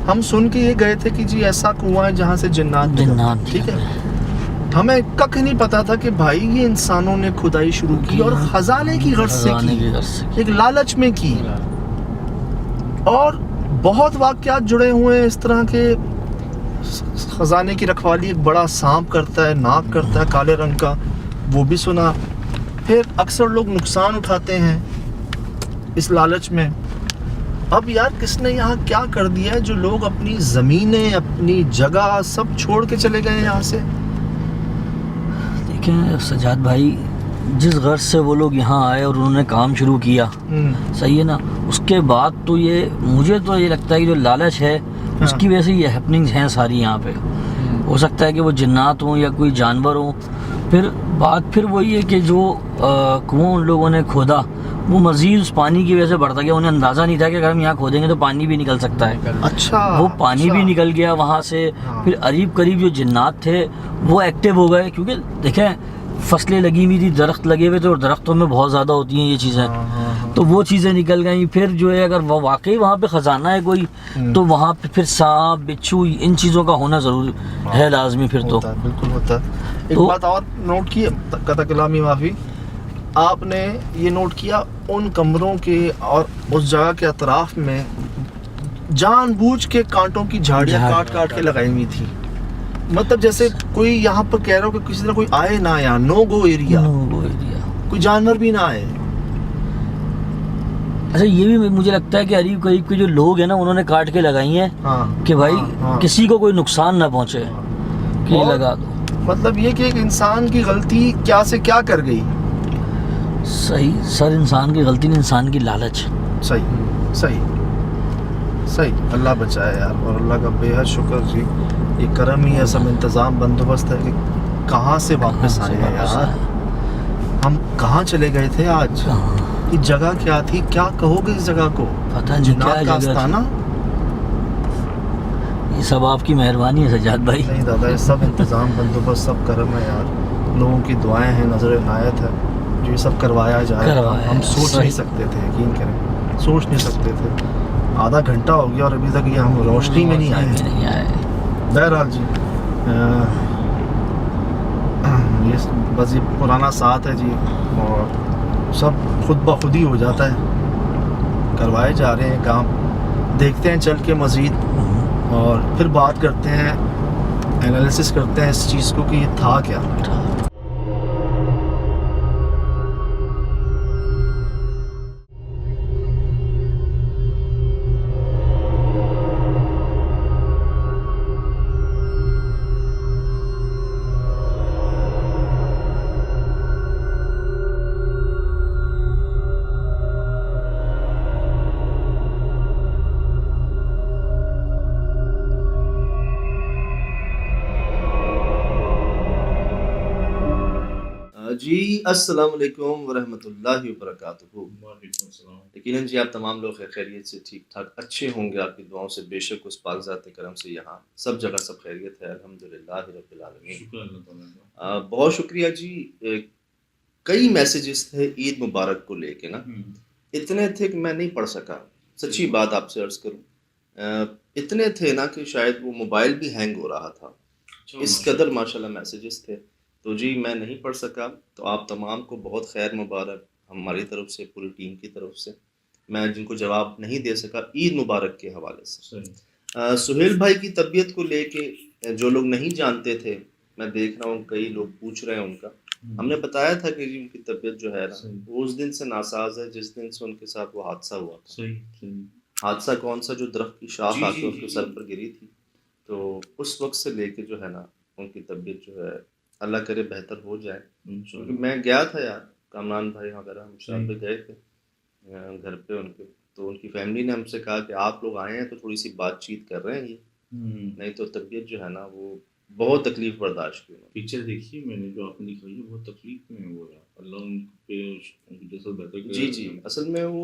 हम सुन के ये गए थे कि जी ऐसा कुआं है जहाँ से जन्नत जन्नत ठीक है, हमें कख नहीं पता था कि भाई ये इंसानों ने खुदाई शुरू की और खजाने की गर्ज से खजाने की की, गर्ज से एक लालच में की। और बहुत वाकयात जुड़े हुए हैं इस तरह के। खजाने की रखवाली एक बड़ा सांप करता है, नाक करता है काले रंग का, वो भी सुना। फिर अक्सर लोग नुकसान उठाते हैं इस लालच में। अब यार किसने यहाँ क्या कर दिया है जो लोग अपनी ज़मीनें, अपनी जगह सब छोड़ के चले गए यहाँ से? देखें सजाद भाई, जिस गर्ज से वो लोग यहाँ आए और उन्होंने काम शुरू किया, सही है ना, उसके बाद तो ये मुझे तो ये लगता है कि जो लालच है उसकी वजह से ये हैपनिंग्स हैं सारी यहाँ पे। हो सकता है कि वो जिन्नात हों या कोई जानवर हों। फिर बात फिर वही है कि जो कुआं उन लोगों ने खोदा वो मज़ीद उस पानी की वजह से बढ़ता गया। उन्हें अंदाज़ा नहीं था कि अगर हम यहाँ खोदेंगे तो पानी भी निकल सकता है। अच्छा, वो पानी अच्छा। भी निकल गया वहाँ से। हाँ। फिर अरीब करीब जो जिन्नात थे वो एक्टिव हो गए, क्योंकि देखें फसलें लगी हुई थी, दरख्त लगे हुए थे और दरख्तों में बहुत ज़्यादा होती हैं ये चीज़ें। हाँ। तो वो चीज़ें निकल गई। फिर जो है अगर वो वाकई वहाँ पे ख़जाना है कोई, तो वहाँ पे फिर सांप बिच्छू इन चीज़ों का होना ज़रूरी है, लाजमी। फिर तो होता है, बिल्कुल होता है। एक तो- बात और नोट की, कथा कलामी माफ़ी, आपने ये नोट किया उन कमरों के और उस जगह के अतराफ में जानबूझ के कांटों की झाड़ियाँ काट काट के लगाई हुई थी। मतलब जैसे कोई यहाँ पर कह रहा हो कि किसी तरह कोई आए ना, यहाँ नो गो एरिया, वो एरिया। कोई जानवर भी ना आए। अच्छा ये भी मुझे लगता है कि अरीब करीब के जो लोग हैं ना उन्होंने काट के लगाई हैं हाँ कि भाई हाँ। किसी को कोई नुकसान ना पहुँचे, कि ये और- लगा दो। मतलब ये कि एक इंसान की गलती क्या से क्या कर गई। सही सर, इंसान की गलती नहीं, इंसान की लालच। सही सही सही, अल्लाह बचाए यार। और अल्लाह का बेहद शुक्र जी, ये करम ही है, सब इंतज़ाम बंदोबस्त है कि कहाँ से वापस कहाँ से आए हैं वापस यार। आए। हम कहाँ चले गए थे आज? कहाँ? ये जगह क्या थी, क्या कहोगे इस जगह को? पता नहीं क्या जन्नत का जगह आस्ताना? थी। ये सब आपकी मेहरबानी है सजाद भाई। नहीं दादा, ये सब इंतज़ाम बंदोबस्त सब करम है यार। लोगों की दुआएं हैं, नजर इनायत है जो ये सब करवाया जा रहा है। हम सोच सही। नहीं सकते थे, यकीन करें, सोच नहीं सकते थे। आधा घंटा हो गया और अभी तक ये हम रोशनी में नहीं आए। नहीं आए। बहरहाल जी, ये बस ये पुराना साथ है जी, और सब खुद ब खुद ही हो जाता है, करवाए जा रहे हैं काम। देखते हैं चल के मज़ीद, और फिर बात करते हैं, एनालिसिस करते हैं इस चीज़ को कि ये था क्या। जी अस्सलाम वालेकुम वरहमतुल्लाहि वबरकातुहू। यकीनन जी आप तमाम लोग खैरियत से ठीक ठाक अच्छे होंगे, आपकी दुआओं से बेशक उस पाकज़ात करम से यहाँ सब जगह सब खैरियत है, अल्हम्दुलिल्लाह रब्बिल आलमीन। बहुत शुक्रिया जी। कई मैसेजेस थे ईद मुबारक को लेके ना, इतने थे कि मैं नहीं पढ़ सका, सच्ची बात आपसे अर्ज़ करूँ। इतने थे ना कि शायद वो मोबाइल भी हैंग हो रहा था, इस कदर माशाल्लाह मैसेजेस थे। तो जी मैं नहीं पढ़ सका, तो आप तमाम को बहुत खैर मुबारक हमारी तरफ से, पूरी टीम की तरफ से। मैं जिनको जवाब नहीं दे सका ईद मुबारक के हवाले से। सुहेल भाई की तबीयत को लेके जो लोग नहीं जानते थे, मैं देख रहा हूँ कई लोग पूछ रहे हैं उनका। हमने बताया था कि जी उनकी तबीयत जो है ना वो उस दिन से नासाज है जिस दिन से उनके साथ वो हादसा हुआ था। हादसा कौन सा, जो दरख्त की शाख आके उनके सर पर गिरी थी, तो उस वक्त से लेके जो है ना उनकी तबीयत जो है अल्लाह करे बेहतर हो जाए। क्योंकि मैं गया था यार, कामरान भाई वगैरह हम शाम पे गए थे घर पे उनके, तो उनकी फैमिली ने हमसे कहा कि आप लोग आए हैं तो थोड़ी सी बातचीत कर रहे हैं ये, नहीं तो तबीयत जो है ना वो बहुत तकलीफ बर्दाश्त की। पिक्चर देखी मैंने जो आपने दिखाई है, बहुत तकलीफ में वो है, अल्लाह उन पे उनके जैसा बेहतर करे। जी जी, असल में वो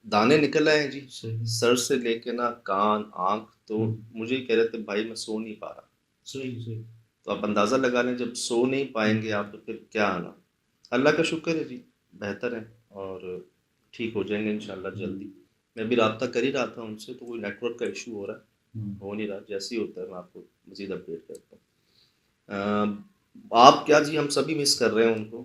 दाने निकल आए हैं जी सर से लेके ना कान आँख, तो मुझे कह रहे थे भाई मैं सो नहीं पा रहा। सही तो आप अंदाज़ा लगा लें, जब सो नहीं पाएंगे आप तो फिर क्या आना। अल्लाह का शुक्र है जी बेहतर है और ठीक हो जाएंगे इंशाल्लाह जल्दी। मैं भी रब्ता कर ही रहा था उनसे, तो कोई नेटवर्क का इशू हो रहा है, हो नहीं रहा। जैसे ही होता है मैं आपको मज़ीद अपडेट करता हूँ। आप क्या जी, हम सभी मिस कर रहे हैं उनको,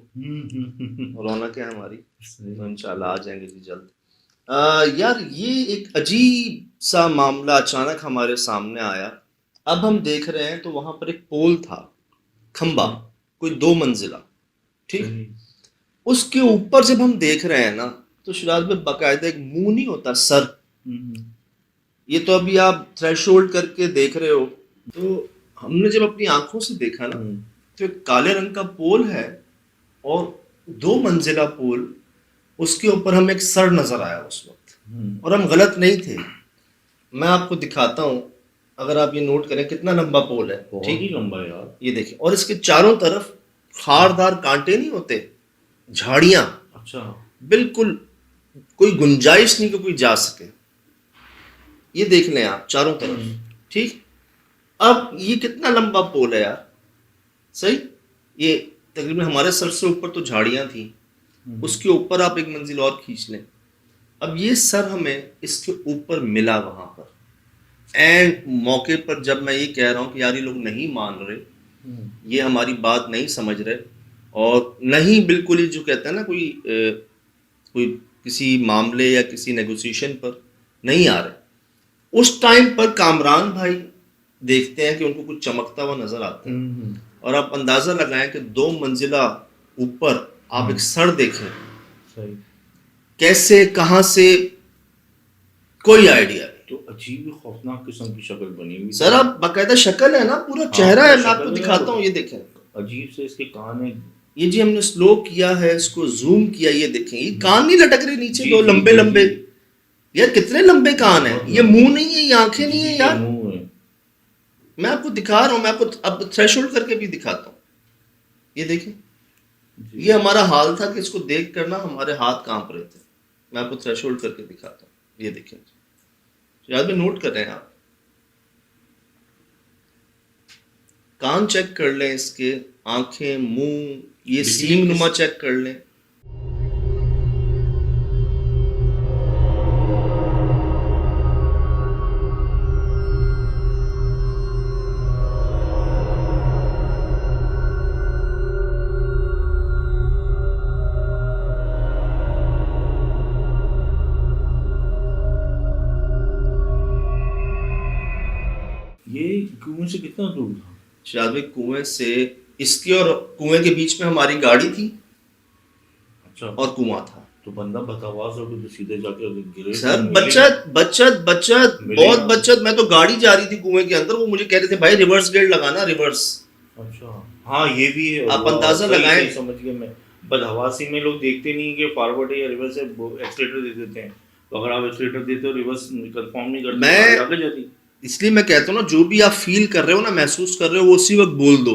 रौनक है हमारी, तो इंशाल्लाह आ जाएंगे जी जल्द। यार ये एक अजीब सा मामला अचानक हमारे सामने आया। अब हम देख रहे हैं तो वहां पर एक पोल था, खंबा, कोई 2 मंजिला, ठीक। उसके ऊपर जब हम देख रहे हैं ना तो शिराज में बाकायदा एक मुंह नहीं होता, सर। ये तो अभी आप थ्रेशोल्ड करके देख रहे हो, तो हमने जब अपनी आंखों से देखा ना तो एक काले रंग का पोल है और 2 मंजिला पोल, उसके ऊपर हमें एक सर नजर आया उस वक्त, और हम गलत नहीं थे। मैं आपको दिखाता हूँ, अगर आप ये नोट करें कितना लंबा पोल है, ठीक ही लंबा है यार, ये देखिए। और इसके चारों तरफ खारदार कांटे नहीं होते, झाड़ियां, अच्छा बिल्कुल कोई गुंजाइश नहीं कि कोई जा सके। ये देख लें आप चारों तरफ, ठीक। अब ये कितना लंबा पोल है यार, सही। ये तकरीबन हमारे सर से ऊपर तो झाड़ियां थी, उसके ऊपर आप एक मंजिल और खींच लें। अब ये सर हमें इसके ऊपर मिला वहां पर, एंड मौके पर जब मैं ये कह रहा हूँ कि यार ये लोग नहीं मान रहे, ये हमारी बात नहीं समझ रहे, और नहीं बिल्कुल ही जो कहते हैं ना कोई किसी मामले या किसी नेगोशिएशन पर नहीं आ रहे, उस टाइम पर कामरान भाई देखते हैं कि उनको कुछ चमकता हुआ नजर आता है, और आप अंदाजा लगाएं कि 2 मंजिला ऊपर आप एक सर देखें, सही, कैसे कहां से कोई आइडिया नहीं। तो अजीब खौफनाक किस्म की शक्ल बनी हुई सर आप बाकायदा शक्ल है ना, पूरा चेहरा है, मैं आपको दिखाता हूँ, ये देखें। अजीब से इसके कान है, ये जी हमने स्लो किया है, इसको जूम किया, ये देखें, ये कान नहीं लटक रहे नीचे, 2 लंबे लंबे, यार कितने लंबे कान है। ये मुंह नहीं है, ये आंखें नहीं है यार, मैं आपको दिखा रहा हूँ, मैं आपको अब थ्रेशोल्ड करके भी दिखाता हूँ। ये देखें, ये हमारा हाल था कि इसको देख कर ना हमारे हाथ कांप रहे थे। मैं आपको थ्रेशोल्ड करके दिखाता हूँ, ये देखें, याद में नोट कर रहे हैं आप, कान चेक कर लें इसके, आंखें, मुंह, ये सींग नुमा चेक कर लें। कितना दूर था? शायद भाई कुएं से इसकी और कुएं के बीच में हमारी गाड़ी थी अच्छा, और कुआं था। तो बंदा बदहवास हो तो सीधे जाके गिरे तो सर मिलेगा। बचत मिलेगा। बहुत बचत। मैं तो गाड़ी जा रही थी कुएं के अंदर, वो मुझे कह रहे थे भाई रिवर्स गेयर लगाना, रिवर्स। अच्छा, हाँ ये भी है। आप वाह, अंदाजा सही- लगाएं। सही समझ गया मैं। बदहवासी में लोग देखते नहीं कि फॉरवर्ड है या रिवर्स है, एक्सीलेटर दे देते हैं। तो अगर आप एक्सीलेटर देते हो, रिवर्स कंफर्म नहीं करते, मैं- गाड़ी आगे जाती। इसलिए मैं कहता हूँ ना, जो भी आप फील कर रहे हो ना, महसूस कर रहे हो, वो उसी वक्त बोल दो।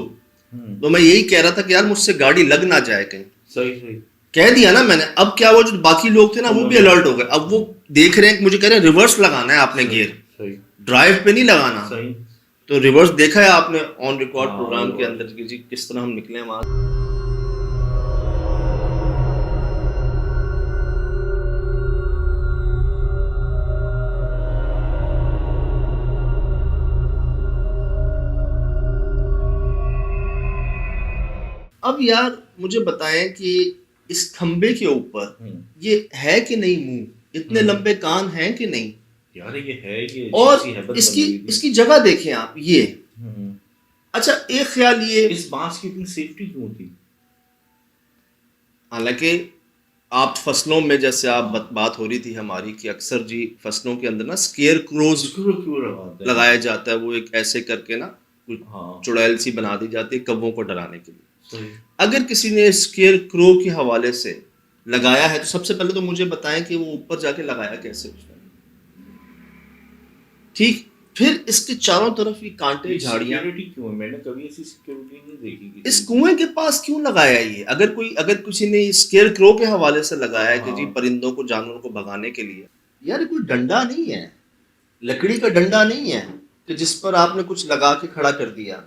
हम्म, तो मैं यही कह रहा था कि यार मुझसे गाड़ी लग ना जाए कहीं। सही सही। कह दिया ना मैंने। अब क्या, वो जो बाकी लोग थे ना वो भी अलर्ट हो गए। अब वो देख रहे हैं कि मुझे कह रहे हैं रिवर्स लगाना है आपने गियर, सही ड्राइव पे नहीं लगाना। सही। तो रिवर्स देखा है आपने ऑन रिकॉर्ड हाँ, प्रोग्राम के रिवर्स। अंदर कि जी किस तरह हम निकले वहां। अब यार मुझे बताएं कि इस खंबे के ऊपर ये है कि नहीं मुंह, इतने हम्म। लंबे कान हैं कि नहीं, यार ये है कि और ऐसी हैबत इसकी बन गई थी। इसकी जगह देखें आप ये। हम्म, अच्छा एक ख्याल ये, इस बांस की इतनी सेफ्टी क्यों थी? हालांकि आप फसलों में, जैसे आप बात हो रही थी हमारी कि अक्सर जी फसलों के अंदर ना स्केयर क्रोज क्यों क्यों लगाते हैं? लगाया जाता है। वो एक ऐसे करके ना कुछ हाँ चुड़ैल सी बना दी जाती है कौवों को डराने के लिए। सही। अगर किसी ने स्केयर क्रो के हवाले से लगाया है तो सबसे पहले तो मुझे बताएं कि वो ऊपर जाके लगाया कैसे उसने। ठीक, फिर इसके चारों तरफ ये कांटे झाड़ियां। सिक्योरिटी क्यों है? मैंने कभी ऐसी सिक्योरिटी नहीं देखी किसी इस की। कुएं के पास क्यों लगाया ये? अगर किसी ने स्केयर क्रो के हवाले से लगाया है कि जी हाँ। परिंदों को, जानवरों को भगाने के लिए, यार कोई डंडा नहीं है, लकड़ी का डंडा नहीं है कि जिस पर आपने कुछ लगा के खड़ा कर दिया।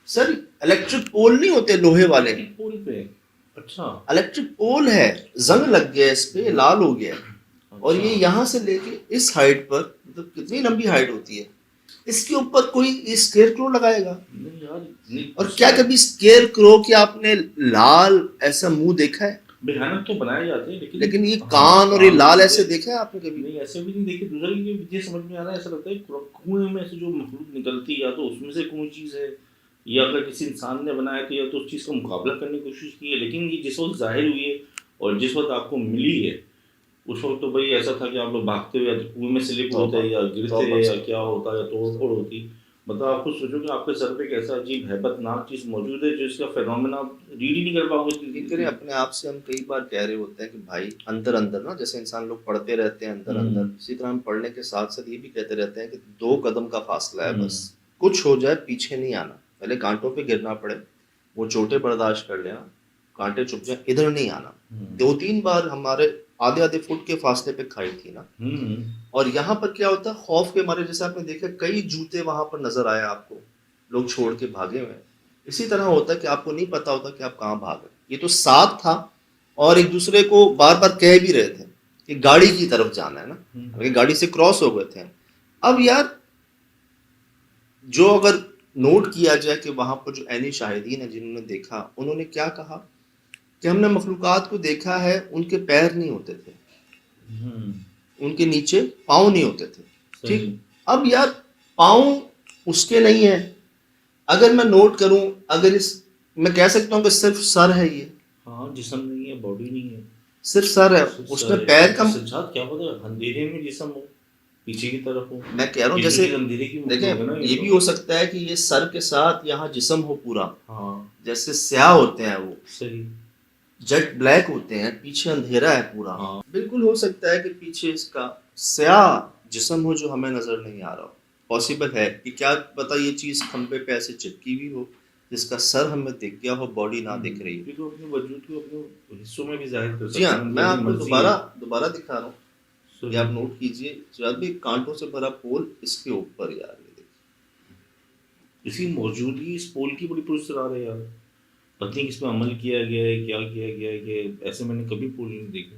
सर इलेक्ट्रिक पोल नहीं होते लोहे वाले, पुल पे। अच्छा। इलेक्ट्रिक पोल है, जंग लग गया इस पे, लाल हो गया। और ये यहाँ से लेके इस हाइट पर, मतलब कितनी लंबी हाइट होती है, इसके ऊपर कोई स्केयर क्रो लगाएगा? नहीं यार, नहीं। और क्या कभी स्केयर क्रो की आपने लाल ऐसा मुंह देखा है? भयानक तो बनाए जाते हैं, लेकिन ये हाँ, कान और ये कान लाल भी ऐसे है। देखे हैं आपने कभी? नहीं ऐसे भी नहीं देखे। दूसरा ये मुझे समझ में आ रहा है, ऐसा लगता है कुएं में से जो मखलूक निकलती है, या तो उसमें से कोई चीज़ है, या अगर किसी इंसान ने बनाया तो या तो उस चीज़ का मुकाबला करने की कोशिश की है। लेकिन ये जिस वक्त जाहिर हुई है और जिस वक्त आपको मिली है, उस वक्त तो भाई ऐसा था कि आप लोग भागते हुए या तो कुएं में स्लिप होते या गिरते या क्या होता या तोड़ फोड़ होती। मतलब आप खुद सोचो कि आपके सर पे एक ऐसा अजीब हैबतनाक चीज़ मौजूद है जो इसका फिनोमेना आप रीड ही नहीं कर पाओगे। ये करें अपने आप से। हम कई बार कह रहे होते हैं कि भाई अंदर अंदर ना, जैसे इंसान लोग पढ़ते रहते हैं अंदर अंदर, इसी तरह हम पढ़ने के साथ साथ ये भी कहते रहते हैं कि 2 कदम का फासला है बस। कुछ हो जाए पीछे नहीं आना, पहले कांटों पे गिरना पड़े वो चोटें बर्दाश्त कर लेना, कांटे चुभ जाए, इधर नहीं आना। 2-3 बार हमारे आधे फुट के फासले पे खाई थी ना। और यहाँ पर क्या होता है, खौफ के मारे, जैसे आपने देखा कई जूते वहां पर नजर आए आपको, लोग छोड़ के भागे हुए हैं। इसी तरह होता है कि आपको नहीं पता होता कि आप कहाँ भागे। ये तो साथ था और एक दूसरे को बार बार कह भी रहे थे कि गाड़ी की तरफ जाना है ना, क्योंकि गाड़ी से क्रॉस हो गए थे। अब यार जो अगर नोट किया जाए कि वहां पर जो ऐनी शाहिदीन है जिन्होंने देखा, उन्होंने क्या कहा कि हमने मखलूकात को देखा है, उनके पैर नहीं होते थे, उनके नीचे पाँव नहीं होते थे। ठीक, अब यार पाँव उसके नहीं है। अगर मैं नोट करूं, अगर मैं कह सकता हूं कि सिर्फ सर है, ये हाँ जिस्म नहीं है, बॉडी नहीं है, सिर्फ सर है, उसमें पैर का। सज्जाद क्या पता अंधेरे में जिस्म हो, पीछे की तरफ हो। मैं कह रहा हूँ जैसे देखें, ये भी हो सकता है कि ये सर के साथ यहाँ जिस्म हो पूरा। हाँ जैसे स्याह होते हैं वो, सही, जेट ब्लैक होते हैं, पीछे अंधेरा है पूरा। हाँ। बिल्कुल हो सकता है कि पीछे इसका स्याह जिस्म हो जो हमें नजर नहीं आ रहा हो। पॉसिबल है कि क्या पता ये चीज खंबे पे ऐसे चिपकी हुई हो जिसका सर हमें दिख गया हो, बॉडी ना दिख रही हो। तो अपने वजूद को अपने हिस्सों में भी जाहिर कर सकते जी हाँ, हैं। मैं आपको मर्जी दोबारा दिखा रहा हूँ, है। ये आप नोट कीजिए। जब भी कांटों से भरा पोल इसके ऊपर, यार ये देखिए, इसकी मौजूदगी इस पोल की बड़ी पुरस्कार आ रही है यार। पता नहीं किस पे अमल किया गया है, क्या किया गया है कि ऐसे मैंने कभी पोल नहीं देखे।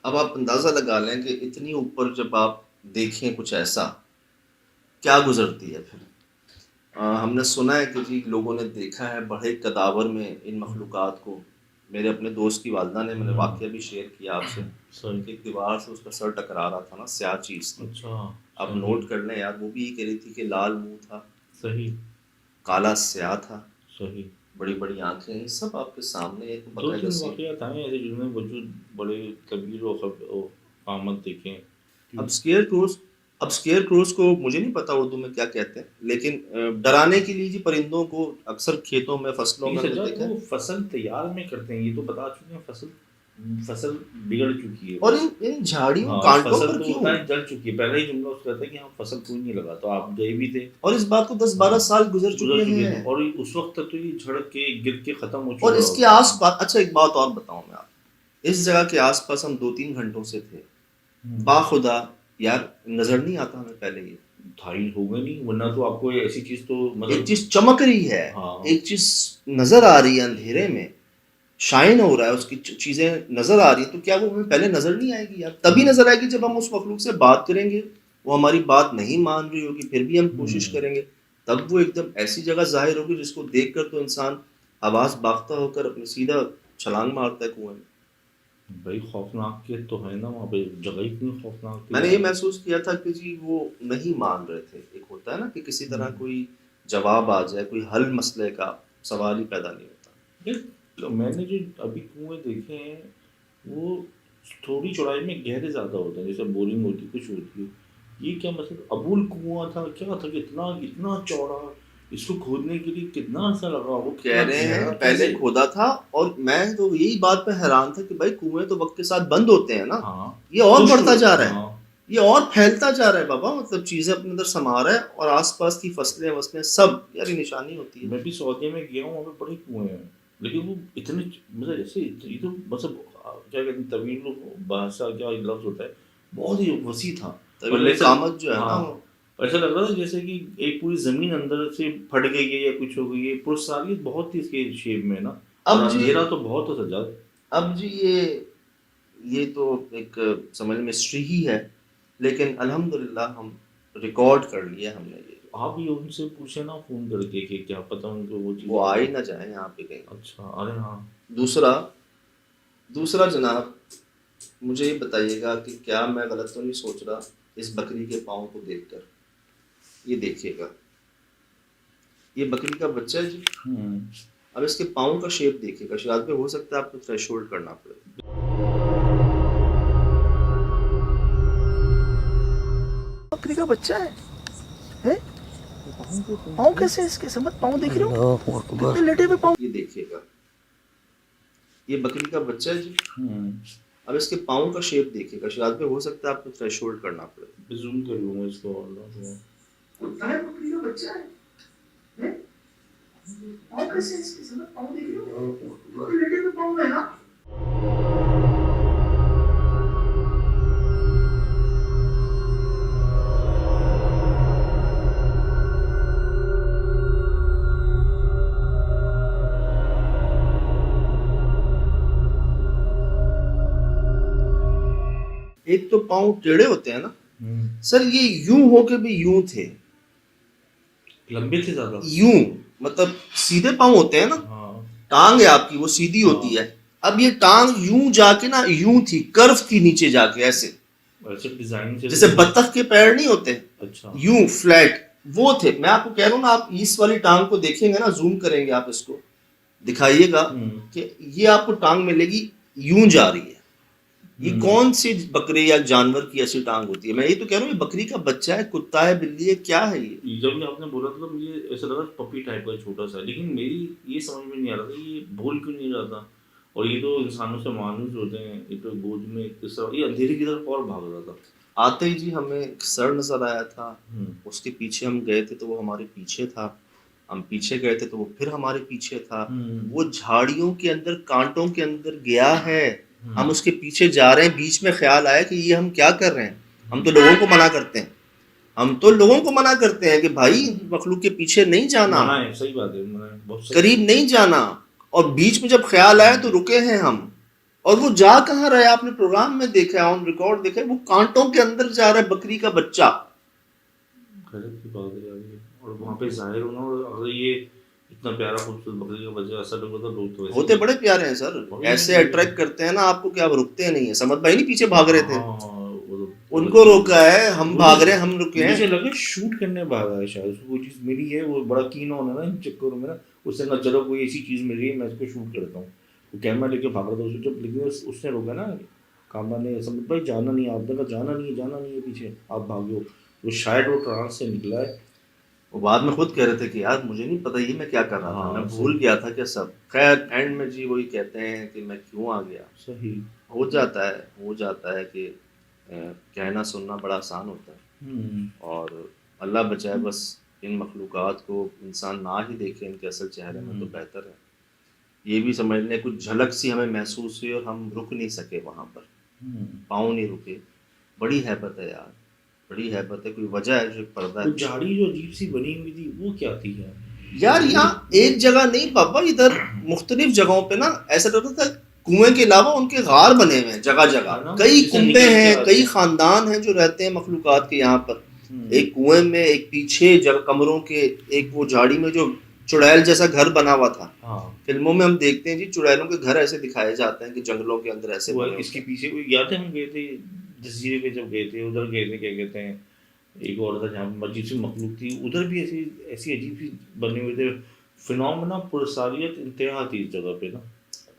अब आप अंदाजा लगा लें कि इतनी ऊपर जब आप देखें कुछ ऐसा, क्या गुजरती है फिर। हमने सुना है कि जी लोगों ने देखा है बड़े कदावर में इन मखलूकात को। मेरे अपने दोस्त की वालदा ने, मैंने वाकया भी शेयर किया आपसे, एक दीवार से उसका सर टकरा रहा था ना, स्याह चीज़ थी। अच्छा, आप नोट कर लें यार, वो भी ये कह रही थी कि लाल मुंह था, सही काला स्याह था, सही। बड़ी बड़ी आंखें, ये सब आपके सामने एक दो बकायदा तीन से। वाक़यात आए ऐसे जिनमें वजूद बड़े कबीर और आमद देखे हैं। अब स्केयर क्रोज को मुझे नहीं पता उर्दू में क्या कहते हैं, लेकिन डराने के लिए जी परिंदों को अक्सर खेतों में, फसलों में ये हमने सजा देखा तो है। फसल तैयार में करते हैं, ये तो बता चुके हैं, फसल बिगड़ चुकी है। और इन झाड़ियों हाँ, कांटों फसल पर तो क्यों? होता है जल चुकी है। पहले ही जुमला उसका था कि हाँ फसल कोई नहीं लगा, तो आप गए भी थे, और इस बात को 10-12 साल गुजर चुके थे हैं। और उस वक्त तक तो ये झड़क के गिर के खत्म हो चुका और इसके होता। आसपास, अच्छा एक बात और बताऊं मैं आपको, इस जगह के आसपास हम 2-3 घंटों से थे, बाखुदा यार नजर नहीं आता हमें पहले ये। धारी हो गई नहीं, वरना तो आपको ऐसी चीज तो एक मतलब चीज चमक रही है, हाँ। एक चीज नजर आ रही है अंधेरे में, शाइन हो रहा है, उसकी चीजें नजर आ रही है, तो क्या वो हमें पहले नजर नहीं आएगी यार? तभी नजर आएगी जब हम उस मखलूक से बात करेंगे, वो हमारी बात नहीं मान रही होगी, फिर भी हम कोशिश करेंगे, तब वो एकदम ऐसी जगह जाहिर होगी जिसको देखकर तो इंसान आवाज बाख्ता होकर अपने सीधा छलांग मारता है कुएं में। भाई खौफनाक के तो है ना वहाँ पे, जगह इतनी खौफनाक थी। मैंने ये महसूस किया था कि जी वो नहीं मान रहे थे। एक होता है ना कि किसी तरह कोई जवाब आ जाए, कोई हल मसले का, सवाल ही पैदा नहीं होता। यार, तो मैंने जो अभी कुएं देखे हैं वो थोड़ी चौड़ाई में गहरे ज़्यादा होते हैं, जैसे बोरिंग होती कुछ होती है। ये क्या मतलब अबूल कुआं था, क्या था कि इतना चौड़ा, इसको खोदने के लिए कितना अर्सा लगा? वो कह रहे हैं पहले खोदा था, और मैं तो यही बात पे हैरान था कि भाई कुएं तो वक्त के साथ बंद होते हैं ना, हाँ, ये और बढ़ता जा रहा है, हाँ, ये और फैलता जा रहा है बाबा, मतलब चीजें अपने अंदर समा रहा है, और आसपास की फसलें वसलें सब यार ये निशानी होती है। मैं भी सऊदी में गया हूँ, वहाँ पे बड़े कुएं हैं, लेकिन वो इतने मतलब जैसे ये तो मतलब क्या कहते हैं तवील भाषा क्या लफ्ज होता है, बहुत ही वसी था। तवील कामत जो है ना, हाँ, ऐसा लग रहा था जैसे कि एक पूरी जमीन अंदर से फट गई है या कुछ हो गई है, पुरसालियत बहुत थी इसके शेप में ना। अब और जी- अंधेरा तो बहुत हो सज्जाद। अब जी ये तो एक समझ में मिस्ट्री ही है, लेकिन अल्हम्दुलिल्लाह हम रिकॉर्ड कर लिया हमने ये। आप भी उनसे पूछे ना फोन करके कि क्या पता उनको वो चीज़ वो आ ही ना जाए यहाँ पे कहीं। अच्छा, अरे हाँ, दूसरा जनाब, मुझे ये बताइएगा कि क्या मैं गलत तो नहीं सोच रहा इस बकरी के पाँव को देखकर? ये देखिएगा, ये बकरी का बच्चा है जी। अब इसके पाँव का शेप देखिएगा, शायद पे हो सकता है आपको थ्रेशोल्ड करना पड़े। बकरी का बच्चा है? पाँव कैसे इसके? समझ पाँव देख रहे हो, कितने लेटे हुए पाँव। ये देखिएगा, ये बकरी का बच्चा है जी। अब इसके पाँव का शेप देखिएगा, शायद पे हो सकता है आपको थ्रेशोल्ड करना पड़े। जूम कर लूँगा इसको। कुत्ता है, बकरी का बच्चा है? पाँव कैसे इसके? समझ पाँव देख रहे हो, लेटे हुए पाँव है ना। एक तो पाँव टेढ़े होते हैं ना सर, ये यूं होके भी यूं थे, लंबे थे ज्यादा, यूं मतलब सीधे पाँव होते हैं ना। हाँ, टांग है आपकी वो सीधी होती है, अब ये टांग यूं जाके ना यूं थी, कर्व थी नीचे जाके ऐसे, ऐसे डिजाइन से जैसे बत्तख के पैर नहीं होते, अच्छा, यूं फ्लैट, वो थे। मैं आपको कह रहा हूँ ना, आप इस वाली टांग को देखेंगे ना, जूम करेंगे आप इसको, दिखाइएगा कि ये आपको टांग मिलेगी यूं जा रही है। ये कौन सी बकरी या जानवर की ऐसी टांग होती है? मैं ये तो कह रहा हूँ, ये बकरी का बच्चा है, कुत्ता है, बिल्ली है, क्या है ये? जब ये आपने बोला था मुझे ऐसा लगा पपी टाइप का छोटा सा, लेकिन मेरी ये समझ में नहीं आ रहा था ये बोल क्यों नहीं रहा था। और ये तो इंसानों से मानूस होते हैं, ये तो गोद में किस तरह, ये अंधेरे की तरफ और भाग रहा था। आते ही जी हमें एक सर नजर आया था, उसके पीछे हम गए थे तो वो हमारे पीछे था, हम पीछे गए थे तो वो फिर हमारे पीछे था। वो झाड़ियों के अंदर, कांटों के अंदर गया है, हम उसके पीछे जा रहे हैं। बीच में ख्याल आया कि ये हम क्या कर रहे हैं, हम तो लोगों को मना करते हैं, हम तो लोगों को मना करते हैं कि भाई मखलूक के पीछे नहीं जाना, मना है, सही बात है, मना है, बहुत सही। करीब नहीं जाना। और बीच में जब ख्याल आया तो रुके हैं हम, और वो जा कहाँ रहा है? आपने प्रोग्राम में देखा है, ऑन रिकॉर्ड देखा है, वो कांटों के अंदर जा रहा है, बकरी का बच्चा। गलत की बात है यार ये। और वहाँ पे जाहिर होना, और अगर ये इतना प्यारा खूबसूरत बकरी का बच्चा ऐसा लोग तो लोग तो होते बड़े प्यारे हैं सर, ऐसे अट्रैक्ट करते हैं ना आपको कि आप रुकते नहीं है। समझ भाई नहीं पीछे भाग रहे थे, हाँ, वो तो उनको रोका है, हम भाग रहे हैं, हम रुके मुझे हैं। लगा शूट करने भागा है शायद, उसको कोई चीज़ मिली है, वो बड़ा कीन होना ना इन चक्करों में ना, उसने कहा चलो कोई ऐसी चीज़ मिल रही है मैं इसको शूट करता हूँ, वो कैमरा लेके भाग रहा था उसको, जब लेकिन उसने रोका ना, कामरा ने समझ भाई जाना नहीं है, आपने कहा जाना नहीं है पीछे, आप भागो। वो शायद वो ट्रांस से निकला है। वो बाद में खुद कह रहे थे कि यार मुझे नहीं पता ये मैं क्या कर रहा था, हाँ, मैं सही। भूल गया था कि सब। खैर एंड में जी वही कहते हैं कि मैं क्यों आ गया। सही। हो जाता है कि कहना सुनना बड़ा आसान होता है, और अल्लाह बचाए बस इन मखलूक़ात को इंसान ना ही देखे इनके असल चेहरे में तो बेहतर है। ये भी समझ लें कुछ झलक सी हमें महसूस हुई और हम रुक नहीं सके वहाँ पर, पाँव नहीं रुके। बड़ी हैबत है यार, बड़ी हैबत है, कोई वजह है जो पर्दा वो है। झाड़ी जो अजीब सी बनी हुई थी वो क्या थी यार? यार यहाँ एक जगह नहीं पापा, इधर मुख्तलिफ जगहों पे ना ऐसा लगता था कुएं के अलावा उनके गार बने हुए हैं जगह है जगह, ना? कई जिससे कुंबे निकल के हैं, आते कई हैं। खानदान हैं जो रहते हैं मखलूकात के यहाँ पर। एक कुएं में, एक पीछे जगह कमरों के, एक वो झाड़ी में जो चुड़ैल जैसा घर बना हुआ था। हाँ, फिल्मों में हम देखते हैं जी चुड़ैलों के घर ऐसे दिखाए जाते हैं कि जंगलों के अंदर ऐसे वो बने इसके होते हैं। पीछे वो याद है हम गए थे जजीरे पे, जब गए थे उधर गए थे, क्या कहते हैं, एक और था जहाँ मस्जिद सी मखलूक थी, उधर भी ऐसी ऐसी अजीब सी बने हुए थे। फिनोमेना पुरसारियत इंतहा थी इस जगह पे ना,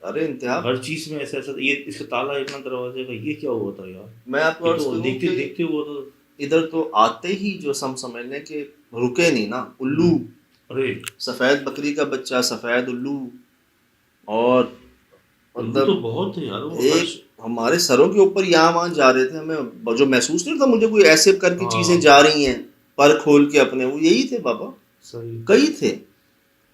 अरे इंतहा। हर चीज में ऐसा ऐसा, ये इसका ताला इतना दरवाजे का, ये क्या हुआ था यार? मैं आपको ये अर्ज तो करूं देखते कि देखते हुआ था। इधर तो आते ही जो हम समझ लें कि रुके नहीं ना, उल्लू, अरे सफेद बकरी का बच्चा, सफेद उल्लू, और उल्लू तो मतलब बहुत थे यार वो। एक हमारे सरों के ऊपर यहाँ वहाँ जा रहे थे, हमें जो महसूस नहीं होता मुझे कोई ऐसे करके हाँ। चीजें जा रही हैं पर खोल के अपने, वो यही थे बाबा, सही। कई थे।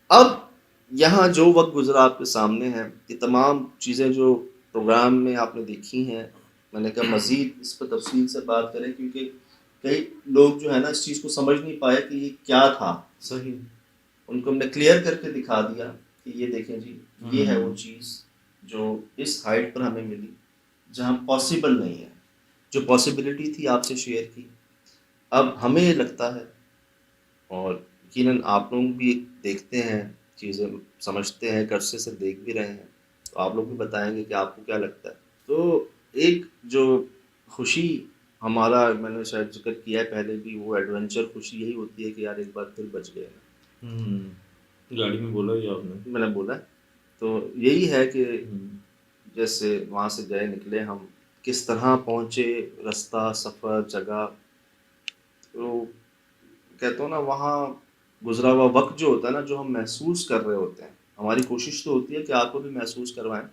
अब यहाँ जो वक्त गुजरा आपके सामने है, ये तमाम चीज़ें जो प्रोग्राम में आपने देखी हैं, मैंने कहा मज़ीद इस पर तफसील से बात करें क्योंकि कई लोग जो है ना इस चीज़ को समझ नहीं पाए कि ये क्या था। सही। उनको हमने क्लियर करके दिखा दिया कि ये देखें जी, ये है वो चीज़ जो इस हाइट पर हमें मिली जहाँ पॉसिबल नहीं है, जो पॉसिबिलिटी थी आपसे शेयर की। अब हमें ये लगता है, और यकीनन आप लोग भी देखते हैं चीज़ें, समझते हैं, कर्से से देख भी रहे हैं, तो आप लोग भी बताएंगे कि आपको क्या लगता है। तो एक जो खुशी हमारा, मैंने शायद जिक्र किया है पहले भी, वो एडवेंचर खुशी यही होती है कि यार एक बार फिर बच गए ना। गाड़ी में बोला ही आपने। मैंने बोला है। तो यही है कि जैसे वहाँ से गए, निकले हम, किस तरह पहुँचे, रास्ता, सफ़र, जगह, तो कहता हूँ ना वहाँ गुजरा हुआ वक्त जो होता है ना, जो हम महसूस कर रहे होते हैं, हमारी कोशिश तो होती है कि आपको भी महसूस करवाएं,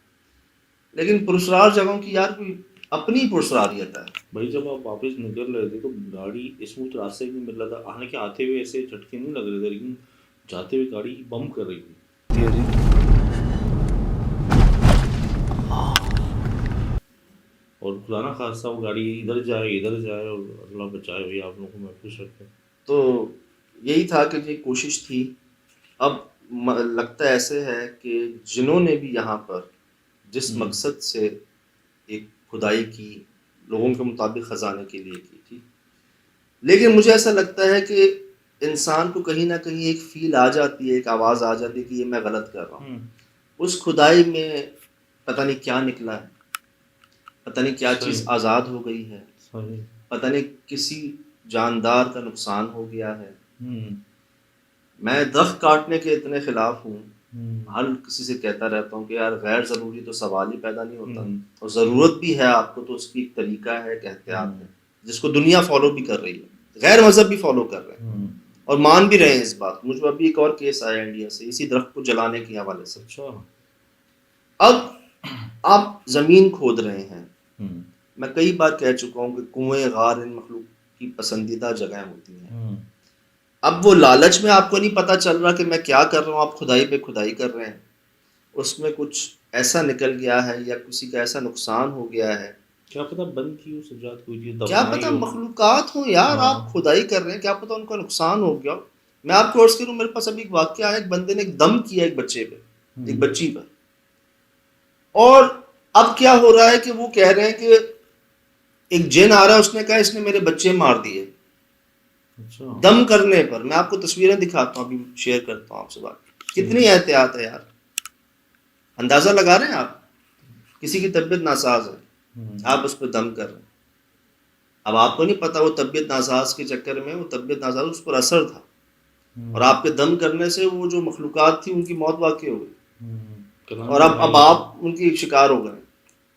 लेकिन पुरस्कार जगहों की यार कोई अपनी पुरस्कारियत है। भाई जब आप वापस निकल रहे थे तो गाड़ी स्मूथ रास्ते ही नहीं मिल रहा था, हालांकि आते हुए ऐसे झटके नहीं लग रहे थे, लेकिन जाते हुए गाड़ी बम कर रही थी। और खुदा ना खास्ता वो गाड़ी इधर जाए और अल्लाह बचाए भाई आप लोगों को महफूज रखे। तो यही था कि ये कोशिश थी। अब लगता ऐसे है कि जिन्होंने भी यहाँ पर जिस मकसद से एक खुदाई की, लोगों के मुताबिक ख़जाने के लिए की थी, लेकिन मुझे ऐसा लगता है कि इंसान को कहीं ना कहीं एक फील आ जाती है, एक आवाज़ आ जाती है कि ये मैं गलत कर रहा हूँ। उस खुदाई में पता नहीं क्या निकला है, पता नहीं क्या चीज़ आज़ाद हो गई है, पता नहीं किसी जानदार का नुकसान हो गया है। मैं दरख्त काटने के इतने खिलाफ हूँ, हर किसी से कहता रहता हूँ कि यार गैर ज़रूरी तो सवाल ही पैदा नहीं होता, और ज़रूरत भी है आपको तो उसकी एक तरीका है, एक एहतियात है, जिसको दुनिया फॉलो भी कर रही है, गैर मज़हब भी फॉलो कर रहे हैं और मान भी रहे हैं इस बात। मुझे अभी एक और केस आया इंडिया से इसी दरख्त को जलाने के हवाले से। अब आप ज़मीन खोद रहे हैं, मैं कई बार कह चुका हूँ कि कुएं, गार इन मखलूक की पसंदीदा जगह होती हैं। अब वो लालच में आपको नहीं पता चल रहा कि मैं क्या कर रहा हूँ, आप खुदाई पे खुदाई कर रहे हैं, उसमें कुछ ऐसा निकल गया है या किसी का ऐसा नुकसान हो गया है, क्या पता बंद की हो सजाद कोई चीज़, क्या पता मखलूकात हो यार, आप खुदाई कर रहे हैं, क्या पता उनका नुकसान हो गया। मैं आपको अर्ज करूँ, मेरे पास अभी एक वाकया है, एक बंदे ने एक दम किया एक बच्चे पे, एक बच्ची पर, और अब क्या हो रहा है कि वो कह रहे हैं कि एक जिन आ रहा है, उसने कहा इसने मेरे बच्चे मार दिए। दम करने पर मैं आपको तस्वीरें दिखाता हूँ, अभी शेयर करता हूँ आपसे बात। कितनी एहतियात है यार, अंदाजा लगा रहे हैं आप, किसी की तबीयत नासाज है, आप उस पर दम कर रहे हैं। अब आपको नहीं पता वो तबीयत नासाज के चक्कर में, वो तबीयत नासाज उस पर असर था, और आपके दम करने से वो जो मखलूकात थी उनकी मौत वाक़ई हो गई, और अब आप उनकी शिकार हो गए।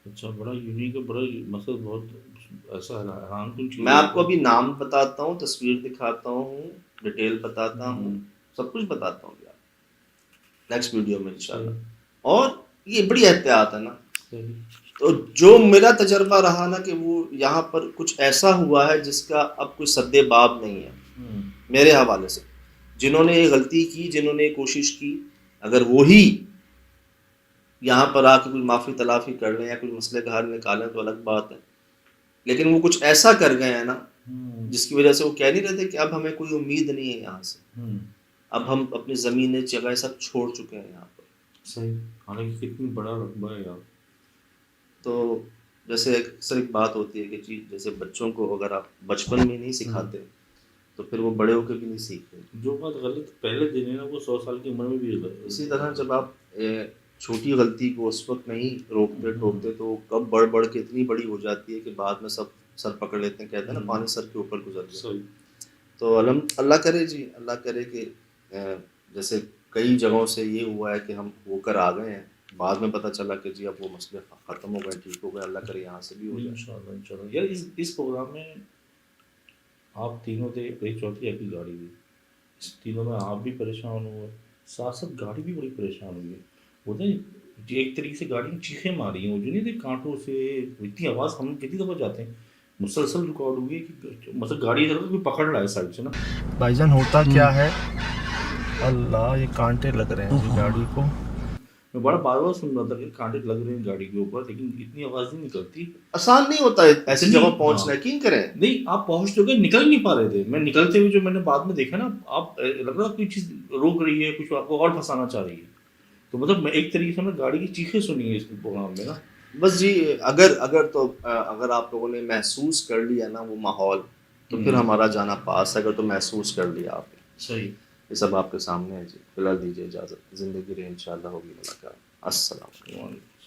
अच्छा, बड़ा यूनिक है, बड़ा मतलब बहुत ऐसा हैरानकुन चीज़ मैं है। आपको अभी नाम बताता हूँ, तस्वीर दिखाता हूँ, डिटेल बताता हूँ, सब कुछ बताता हूँ यार नेक्स्ट वीडियो में इंशाल्लाह। और ये बड़ी एहतियात है ना। तो जो मेरा तजर्बा रहा ना कि वो यहाँ पर कुछ ऐसा हुआ है जिसका अब कोई सद्देबाब नहीं है मेरे हवाले से। जिन्होंने ये गलती की, जिन्होंने ये कोशिश की, अगर वही यहाँ पर आके कोई माफ़ी तलाफ़ी कर लें या कोई मसले का हल निकालें तो अलग बात है, लेकिन वो कुछ ऐसा कर गए हैं ना जिसकी वजह से वो कह नहीं रहे थे कि अब हमें कोई उम्मीद नहीं है यहाँ से, अब हम अपनी ज़मीनें जगह सब छोड़ चुके हैं यहाँ पर। सही, हालांकि कितनी बड़ा रकबा है यार। तो जैसे अक्सर एक बात होती है कि जी जैसे बच्चों को अगर आप बचपन में नहीं सिखाते तो फिर वो बड़े होकर भी नहीं सीखते। जो बात गलत पहले दिन है ना वो 100 साल की उम्र में भी गलत। इसी तरह जब आप छोटी गलती को उस वक्त नहीं रोकते टोकते तो कब बढ़ बढ़ के इतनी बड़ी हो जाती है कि बाद में सब सर पकड़ लेते हैं, कहते हैं ना पानी सर के ऊपर गुजर गया। तो अल्लाह करे जी, अल्लाह करे कि जैसे कई जगहों से ये हुआ है कि हम होकर आ गए हैं, बाद में पता चला कि जी अब वो मसले ख़त्म हो गए, ठीक हो गए, अल्लाह करे यहाँ से भी हो जाए इंशाल्लाह इंशाल्लाह। यार इस प्रोग्राम में आप तीनों थे, एक चौथी आपकी गाड़ी भी, इस तीनों में आप भी परेशान हुए, साथ साथ गाड़ी भी बड़ी परेशान हुई है। बोलते हैं एक तरीके से गाड़ी में चीखें मारी हैं, वो जो नहीं थे कांटों से, इतनी आवाज़ हम कितनी दफ़ा जाते हैं, मुसलसल रिकॉर्ड हुई है कि मतलब गाड़ी इधर कोई पकड़ रहा है साइड से ना। भाईजान होता क्या है, अल्लाह ये कांटे लग रहे हैं गाड़ी को। मैं बड़ा बार बार सुन रहा था कि कांटे लग रहे हैं गाड़ी के ऊपर, लेकिन इतनी आवाज़ नहीं निकलती। आसान नहीं होता है ऐसी जगह पहुंचना, यकीन करें। नहीं, आप पहुंच चुके, निकल नहीं पा रहे थे। मैं निकलते हुए जो मैंने बाद में देखा ना, आप लग रहा कोई चीज़ रोक रही है, कुछ आपको और फंसाना चाह रही है। तो मतलब मैं एक तरीके से हमने गाड़ी की चीखें सुनी है इस प्रोग्राम में ना। बस जी अगर आप लोगों ने महसूस कर लिया ना वो माहौल, तो फिर हमारा जाना पास है। अगर तो महसूस कर लिया आपने, सही, ये सब आपके सामने है जी। फिलहाल दीजिए इजाज़त, ज़िंदगी रहे इंशाल्लाह होगी मुलाकात। अस्सलाम वालेकुम।